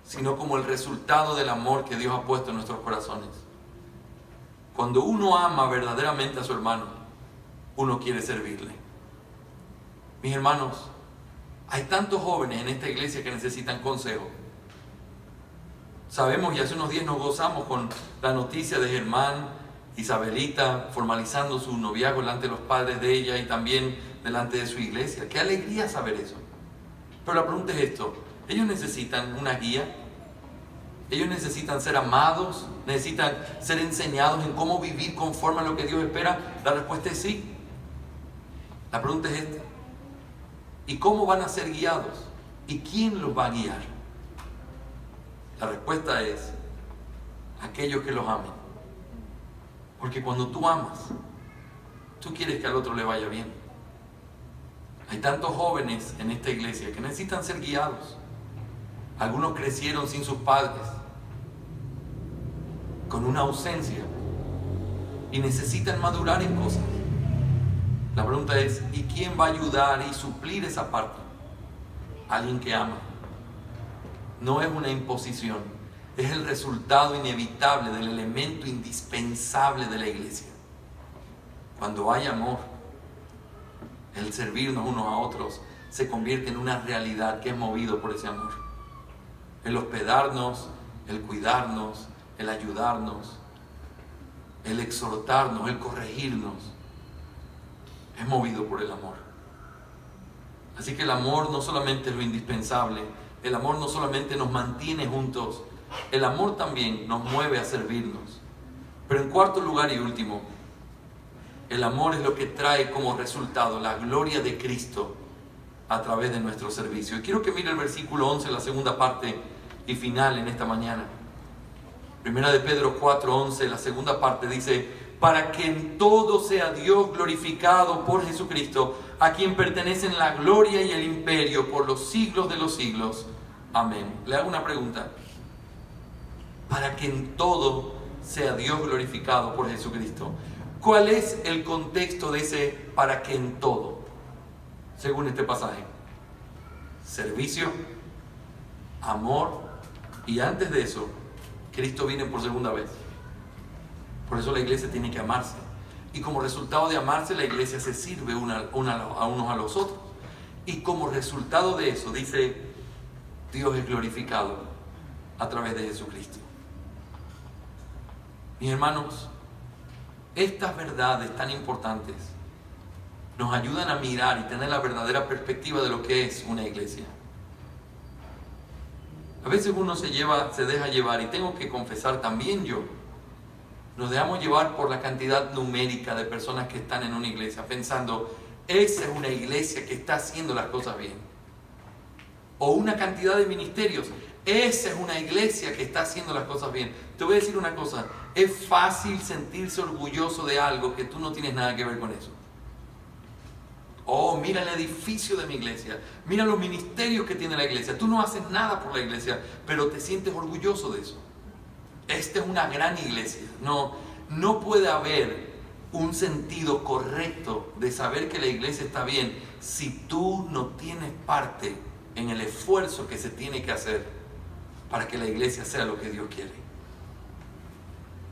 sino como el resultado del amor que Dios ha puesto en nuestros corazones. Cuando uno ama verdaderamente a su hermano, uno quiere servirle. Mis hermanos, hay tantos jóvenes en esta iglesia que necesitan consejo. Sabemos, y hace unos días nos gozamos con la noticia de Germán, Isabelita, formalizando su noviazgo delante de los padres de ella y también delante de su iglesia. ¡Qué alegría saber eso! Pero la pregunta es esto: ¿ellos necesitan una guía? ¿Ellos necesitan ser amados? ¿Necesitan ser enseñados en cómo vivir conforme a lo que Dios espera? La respuesta es sí. La pregunta es esta: ¿y cómo van a ser guiados? ¿Y quién los va a guiar? La respuesta es: aquellos que los amen. Porque cuando tú amas, tú quieres que al otro le vaya bien. Hay tantos jóvenes en esta iglesia que necesitan ser guiados. Algunos crecieron sin sus padres, con una ausencia, y necesitan madurar en cosas. La pregunta es: ¿y quién va a ayudar y suplir esa parte? Alguien que ama. No es una imposición, es el resultado inevitable del elemento indispensable de la iglesia. Cuando hay amor, el servirnos unos a otros se convierte en una realidad que es movido por ese amor. El hospedarnos, el cuidarnos, el ayudarnos, el exhortarnos, el corregirnos, es movido por el amor. Así que el amor no solamente es lo indispensable, el amor no solamente nos mantiene juntos, el amor también nos mueve a servirnos. Pero en cuarto lugar y último, el amor es lo que trae como resultado la gloria de Cristo a través de nuestro servicio. Y quiero que mire el versículo 11, la segunda parte y final en esta mañana. Primera de Pedro 4:11, la segunda parte dice: para que en todo sea Dios glorificado por Jesucristo, a quien pertenecen la gloria y el imperio por los siglos de los siglos. Amén. Le hago una pregunta. Para que en todo sea Dios glorificado por Jesucristo. ¿Cuál es el contexto de ese para que en todo? Según este pasaje: servicio, amor, y antes de eso, Cristo viene por segunda vez. Por eso la iglesia tiene que amarse. Y como resultado de amarse, la iglesia se sirve a unos a los otros. Y como resultado de eso, dice, Dios es glorificado a través de Jesucristo. Mis hermanos, estas verdades tan importantes nos ayudan a mirar y tener la verdadera perspectiva de lo que es una iglesia. A veces uno se deja llevar, y tengo que confesar también yo, nos dejamos llevar por la cantidad numérica de personas que están en una iglesia, pensando, esa es una iglesia que está haciendo las cosas bien. O una cantidad de ministerios, esa es una iglesia que está haciendo las cosas bien. Te voy a decir una cosa: es fácil sentirse orgulloso de algo que tú no tienes nada que ver con eso. Oh, mira el edificio de mi iglesia, mira los ministerios que tiene la iglesia. Tú no haces nada por la iglesia, pero te sientes orgulloso de eso. esta es una gran iglesia. No puede haber un sentido correcto de saber que la iglesia está bien si tú no tienes parte en el esfuerzo que se tiene que hacer para que la iglesia sea lo que Dios quiere.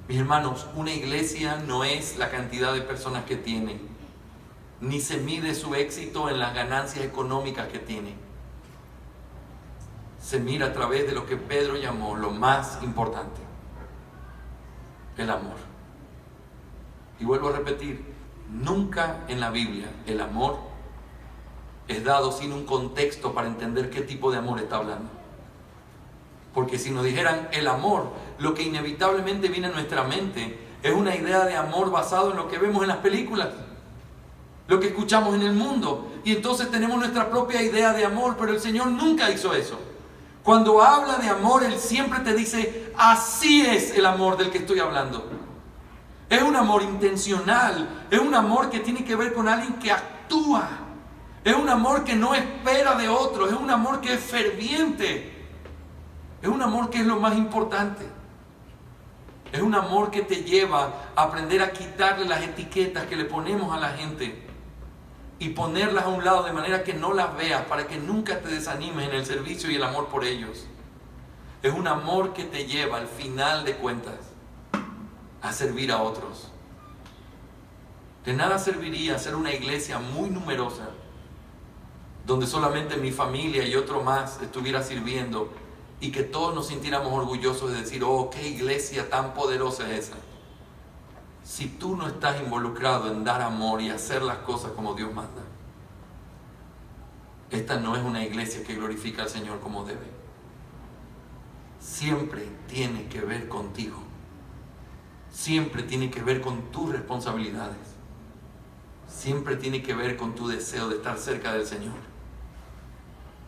Mis hermanos, una iglesia no es la cantidad de personas que tiene, ni se mide su éxito en las ganancias económicas que tiene. Se mira a través de lo que Pedro llamó lo más importante: el amor. Y vuelvo a repetir, nunca en la Biblia el amor es dado sin un contexto para entender qué tipo de amor está hablando. Porque si nos dijeran el amor, lo que inevitablemente viene a nuestra mente es una idea de amor basado en lo que vemos en las películas, lo que escuchamos en el mundo, y entonces tenemos nuestra propia idea de amor. Pero el Señor nunca hizo eso. Cuando habla de amor, Él siempre te dice: así es el amor del que estoy hablando. Es un amor intencional, es un amor que tiene que ver con alguien que actúa, es un amor que no espera de otros, es un amor que es ferviente, es un amor que es lo más importante. Es un amor que te lleva a aprender a quitarle las etiquetas que le ponemos a la gente y ponerlas a un lado de manera que no las veas, para que nunca te desanimes en el servicio y el amor por ellos. Es un amor que te lleva, al final de cuentas, a servir a otros. De nada serviría ser una iglesia muy numerosa, donde solamente mi familia y otro más estuviera sirviendo, y que todos nos sintiéramos orgullosos de decir: oh, qué iglesia tan poderosa es esa. Si tú no estás involucrado en dar amor y hacer las cosas como Dios manda, esta no es una iglesia que glorifica al Señor como debe. Siempre tiene que ver contigo. Siempre tiene que ver con tus responsabilidades. Siempre tiene que ver con tu deseo de estar cerca del Señor.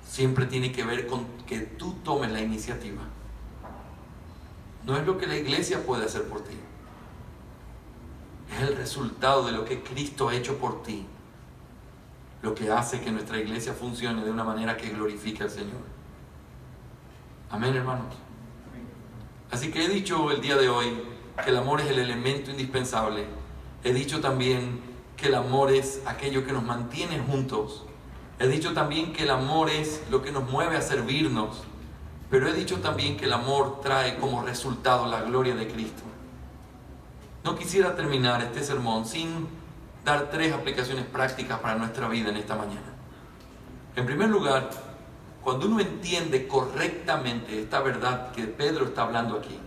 Siempre tiene que ver con que tú tomes la iniciativa. No es lo que la iglesia puede hacer por ti. Es el resultado de lo que Cristo ha hecho por ti, lo que hace que nuestra iglesia funcione de una manera que glorifique al Señor. Amén, hermanos. Así que he dicho el día de hoy que el amor es el elemento indispensable. He dicho también que el amor es aquello que nos mantiene juntos. He dicho también que el amor es lo que nos mueve a servirnos. Pero he dicho también que el amor trae como resultado la gloria de Cristo. No quisiera terminar este sermón sin dar 3 aplicaciones prácticas para nuestra vida en esta mañana. En primer lugar, cuando uno entiende correctamente esta verdad que Pedro está hablando aquí,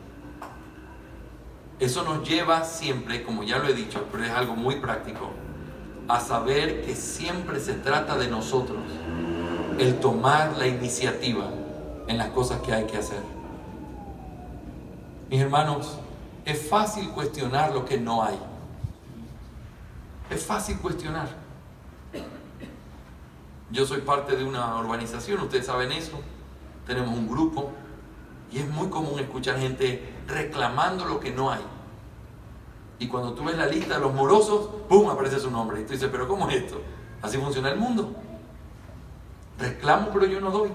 eso nos lleva siempre, como ya lo he dicho, pero es algo muy práctico, a saber que siempre se trata de nosotros el tomar la iniciativa en las cosas que hay que hacer. Mis hermanos, es fácil cuestionar lo que no hay. Es fácil cuestionar. Yo soy parte de una urbanización, ustedes saben eso. Tenemos un grupo y es muy común escuchar gente reclamando lo que no hay. Y cuando tú ves la lista de los morosos, ¡pum!, aparece su nombre. Y tú dices: ¿pero cómo es esto? Así funciona el mundo. Reclamo, pero yo no doy.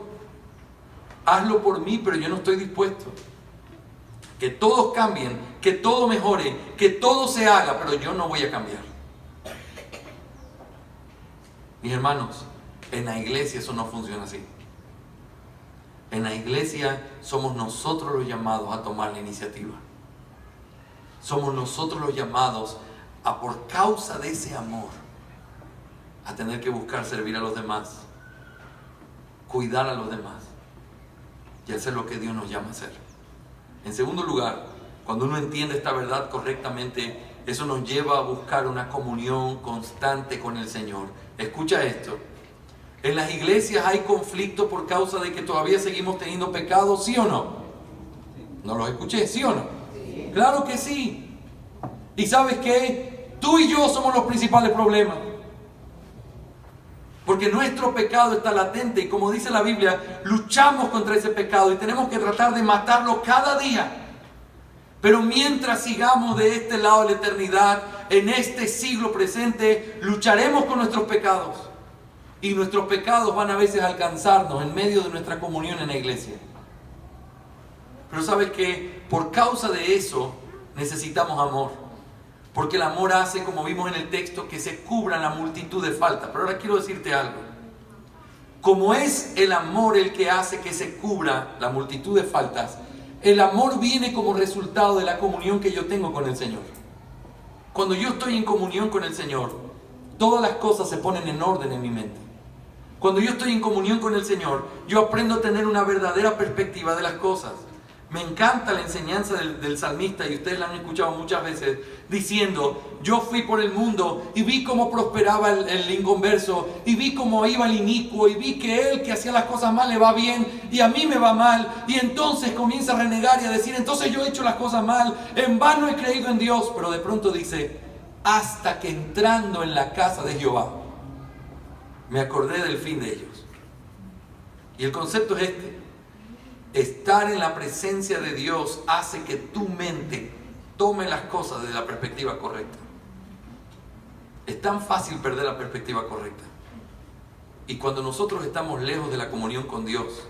Hazlo por mí, pero yo no estoy dispuesto. Que todos cambien, que todo mejore, que todo se haga, pero yo no voy a cambiar. Mis hermanos, en la iglesia eso no funciona así. En la iglesia somos nosotros los llamados a tomar la iniciativa. Somos nosotros los llamados a, por causa de ese amor, a tener que buscar servir a los demás, cuidar a los demás y hacer lo que Dios nos llama a hacer. En segundo lugar, cuando uno entiende esta verdad correctamente, eso nos lleva a buscar una comunión constante con el Señor. Escucha esto. En las iglesias hay conflicto por causa de que todavía seguimos teniendo pecados, ¿sí o no? No los escuché, ¿sí o no? Sí. Claro que sí. ¿Y sabes qué? Tú y yo somos los principales problemas. Porque nuestro pecado está latente y, como dice la Biblia, luchamos contra ese pecado y tenemos que tratar de matarlo cada día. Pero mientras sigamos de este lado de la eternidad, en este siglo presente, lucharemos con nuestros pecados. Y nuestros pecados van a veces a alcanzarnos en medio de nuestra comunión en la iglesia. Pero sabes que por causa de eso necesitamos amor. Porque el amor hace, como vimos en el texto, que se cubran la multitud de faltas. Pero ahora quiero decirte algo. Como es el amor el que hace que se cubra la multitud de faltas, el amor viene como resultado de la comunión que yo tengo con el Señor. Cuando yo estoy en comunión con el Señor, todas las cosas se ponen en orden en mi mente. Cuando yo estoy en comunión con el Señor, yo aprendo a tener una verdadera perspectiva de las cosas. Me encanta la enseñanza del salmista, y ustedes la han escuchado muchas veces, diciendo: yo fui por el mundo y vi cómo prosperaba el inconverso, y vi cómo iba el inicuo, y vi que él que hacía las cosas mal le va bien, y a mí me va mal, y entonces comienza a renegar y a decir: entonces yo he hecho las cosas mal, en vano he creído en Dios. Pero de pronto dice: hasta que entrando en la casa de Jehová, me acordé del fin de ellos. Y el concepto es este: estar en la presencia de Dios hace que tu mente tome las cosas desde la perspectiva correcta. Es tan fácil perder la perspectiva correcta. Y cuando nosotros estamos lejos de la comunión con Dios,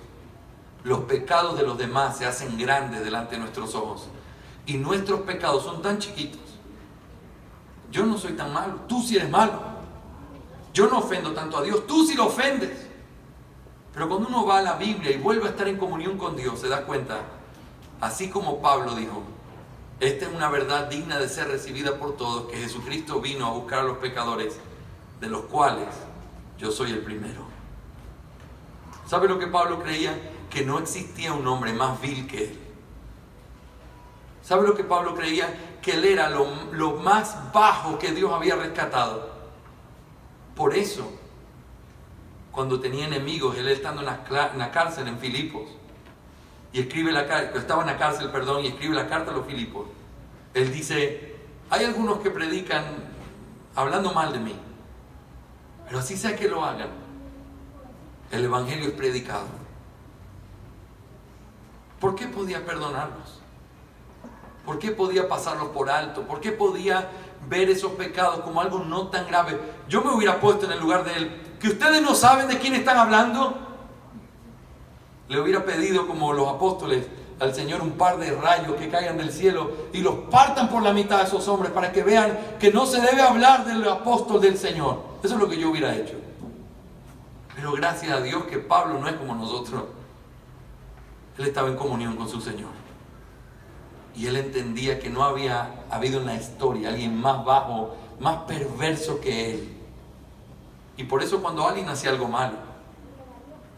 los pecados de los demás se hacen grandes delante de nuestros ojos. Y nuestros pecados son tan chiquitos. Yo no soy tan malo, tú sí eres malo. Yo no ofendo tanto a Dios, tú sí lo ofendes. Pero cuando uno va a la Biblia y vuelve a estar en comunión con Dios, se da cuenta, así como Pablo dijo: esta es una verdad digna de ser recibida por todos, que Jesucristo vino a buscar a los pecadores, de los cuales yo soy el primero. ¿Sabe lo que Pablo creía? Que no existía un hombre más vil que él. ¿Sabe lo que Pablo creía? Que él era lo más bajo que Dios había rescatado. Por eso, cuando tenía enemigos, él estando en la cárcel en Filipos, y escribe estaba en la cárcel, y escribe la carta a los Filipos, él dice: hay algunos que predican hablando mal de mí, pero así sea que lo hagan, el evangelio es predicado. ¿Por qué podía perdonarlos? ¿Por qué podía pasarlos por alto? ¿Por qué podía ver esos pecados como algo no tan grave? Yo me hubiera puesto en el lugar de él. ¿Que ustedes no saben de quién están hablando? Le hubiera pedido, como los apóstoles, al Señor un par de rayos que caigan del cielo y los partan por la mitad de esos hombres, para que vean que no se debe hablar del apóstol del Señor. Eso es lo que yo hubiera hecho. Pero gracias a Dios que Pablo no es como nosotros. Él estaba en comunión con su Señor. Y él entendía que no había habido en la historia alguien más bajo, más perverso que él. Y por eso cuando alguien hacía algo malo,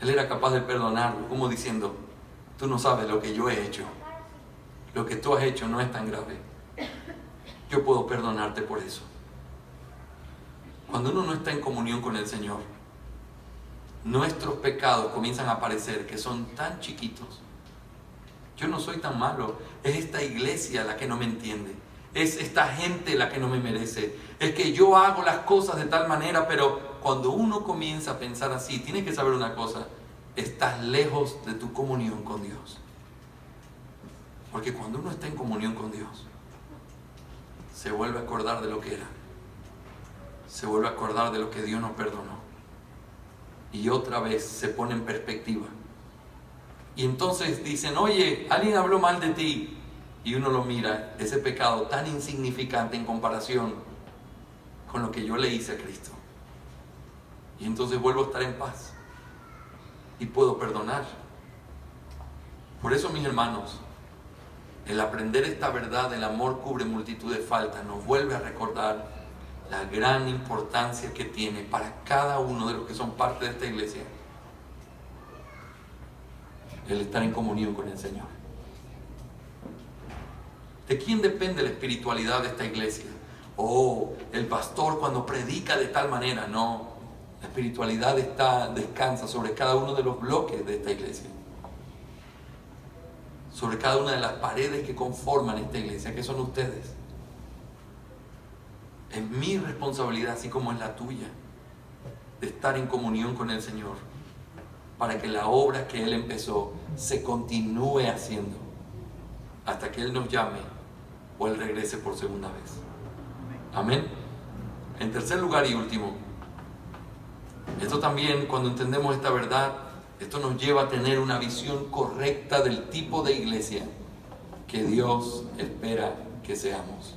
él era capaz de perdonarlo, como diciendo: tú no sabes lo que yo he hecho. Lo que tú has hecho no es tan grave. Yo puedo perdonarte por eso. Cuando uno no está en comunión con el Señor, nuestros pecados comienzan a parecer que son tan chiquitos. Yo no soy tan malo, es esta iglesia la que no me entiende, es esta gente la que no me merece, es que yo hago las cosas de tal manera. Pero cuando uno comienza a pensar así, tienes que saber una cosa: estás lejos de tu comunión con Dios. Porque cuando uno está en comunión con Dios, se vuelve a acordar de lo que era, se vuelve a acordar de lo que Dios nos perdonó, y otra vez se pone en perspectiva. Y entonces dicen: oye, alguien habló mal de ti, y uno lo mira, ese pecado tan insignificante en comparación con lo que yo le hice a Cristo, y entonces vuelvo a estar en paz y puedo perdonar. Por eso, mis hermanos, el aprender esta verdad del amor cubre multitud de faltas nos vuelve a recordar la gran importancia que tiene para cada uno de los que son parte de esta iglesia el estar en comunión con el Señor. ¿De quién depende la espiritualidad de esta iglesia? El pastor cuando predica de tal manera. No, la espiritualidad descansa sobre cada uno de los bloques de esta iglesia, sobre cada una de las paredes que conforman esta iglesia, que son ustedes. Es mi responsabilidad, así como es la tuya, de estar en comunión con el Señor, para que la obra que Él empezó se continúe haciendo hasta que Él nos llame o Él regrese por segunda vez. Amén. En tercer lugar y último, esto también, cuando entendemos esta verdad, Esto nos lleva a tener una visión correcta del tipo de iglesia que Dios espera que seamos.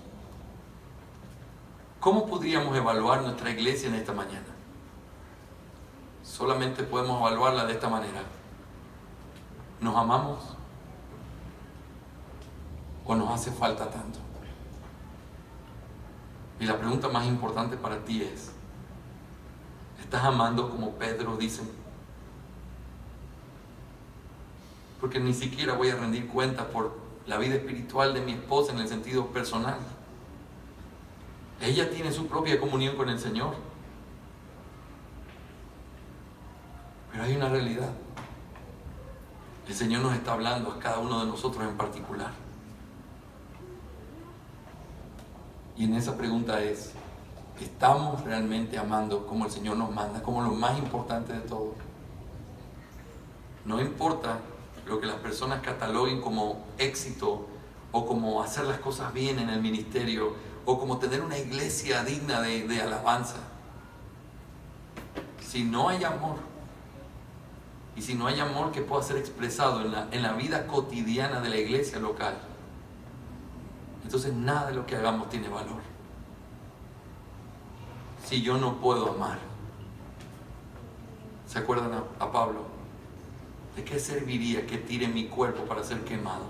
¿Cómo podríamos evaluar nuestra iglesia en esta mañana? Solamente podemos evaluarla de esta manera. ¿Nos amamos? ¿O nos hace falta tanto? Y la pregunta más importante para ti es, ¿estás amando como Pedro dice? Porque ni siquiera voy a rendir cuentas por la vida espiritual de mi esposa en el sentido personal. Ella tiene su propia comunión con el Señor. Pero hay una realidad. El Señor nos está hablando a cada uno de nosotros en particular. Y en esa pregunta es, ¿estamos realmente amando como el Señor nos manda, como lo más importante de todo? No importa lo que las personas cataloguen como éxito, o como hacer las cosas bien en el ministerio, o como tener una iglesia digna de alabanza. Si no hay amor, y si no hay amor que pueda ser expresado en la vida cotidiana de la iglesia local, entonces nada de lo que hagamos tiene valor. Si yo no puedo amar, ¿se acuerdan a Pablo? ¿De qué serviría que tire mi cuerpo para ser quemado?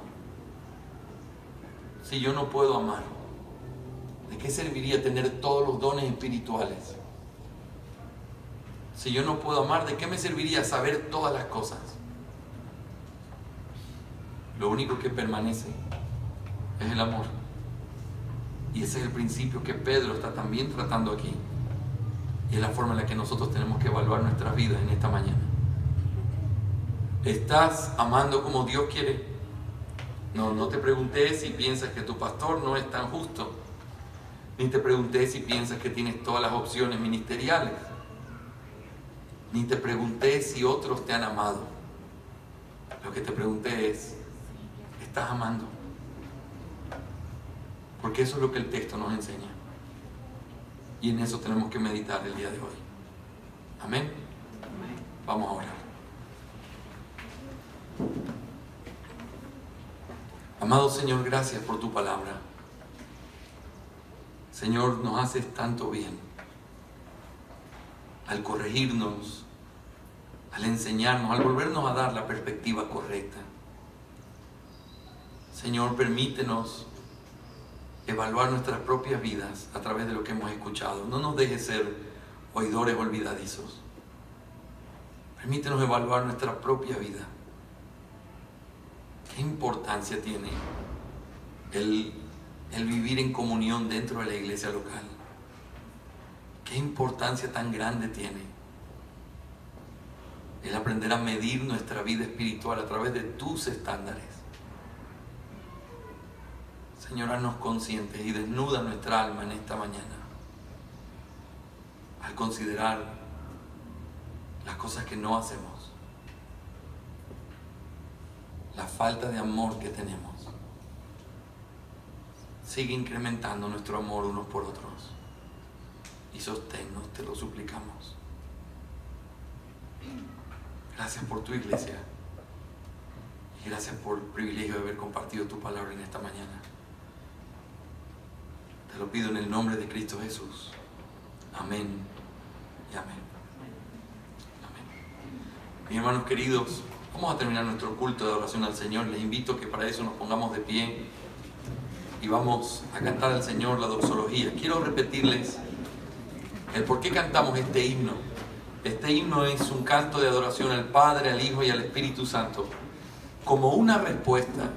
Si yo no puedo amar, ¿de qué serviría tener todos los dones espirituales? Si yo no puedo amar, ¿de qué me serviría saber todas las cosas? Lo único que permanece es el amor. Y ese es el principio que Pedro está también tratando aquí. Y es la forma en la que nosotros tenemos que evaluar nuestras vidas en esta mañana. ¿Estás amando como Dios quiere? No te pregunté si piensas que tu pastor no es tan justo. Ni te pregunté si piensas que tienes todas las opciones ministeriales. Ni te pregunté si otros te han amado. Lo que te pregunté es, ¿estás amando? Porque eso es lo que el texto nos enseña. Y en eso tenemos que meditar el día de hoy. Amén. Vamos a orar. Amado Señor, gracias por tu palabra. Señor, nos haces tanto bien al corregirnos, al enseñarnos, al volvernos a dar la perspectiva correcta. Señor, permítenos evaluar nuestras propias vidas a través de lo que hemos escuchado. No nos dejes ser oidores olvidadizos. Permítenos evaluar nuestra propia vida. ¿Qué importancia tiene el vivir en comunión dentro de la iglesia local? ¿Qué importancia tan grande tiene el aprender a medir nuestra vida espiritual a través de tus estándares? Señor, haznos conscientes y desnuda nuestra alma en esta mañana al considerar las cosas que no hacemos, la falta de amor que tenemos. Sigue incrementando nuestro amor unos por otros y sosténnos, te lo suplicamos. Gracias por tu iglesia y gracias por el privilegio de haber compartido tu palabra en esta mañana. Te lo pido en el nombre de Cristo Jesús. Amén y amén. Amén. Mis hermanos queridos, vamos a terminar nuestro culto de adoración al Señor. Les invito a que para eso nos pongamos de pie y vamos a cantar al Señor la doxología. Quiero repetirles el por qué cantamos este himno. Este himno es un canto de adoración al Padre, al Hijo y al Espíritu Santo, como una respuesta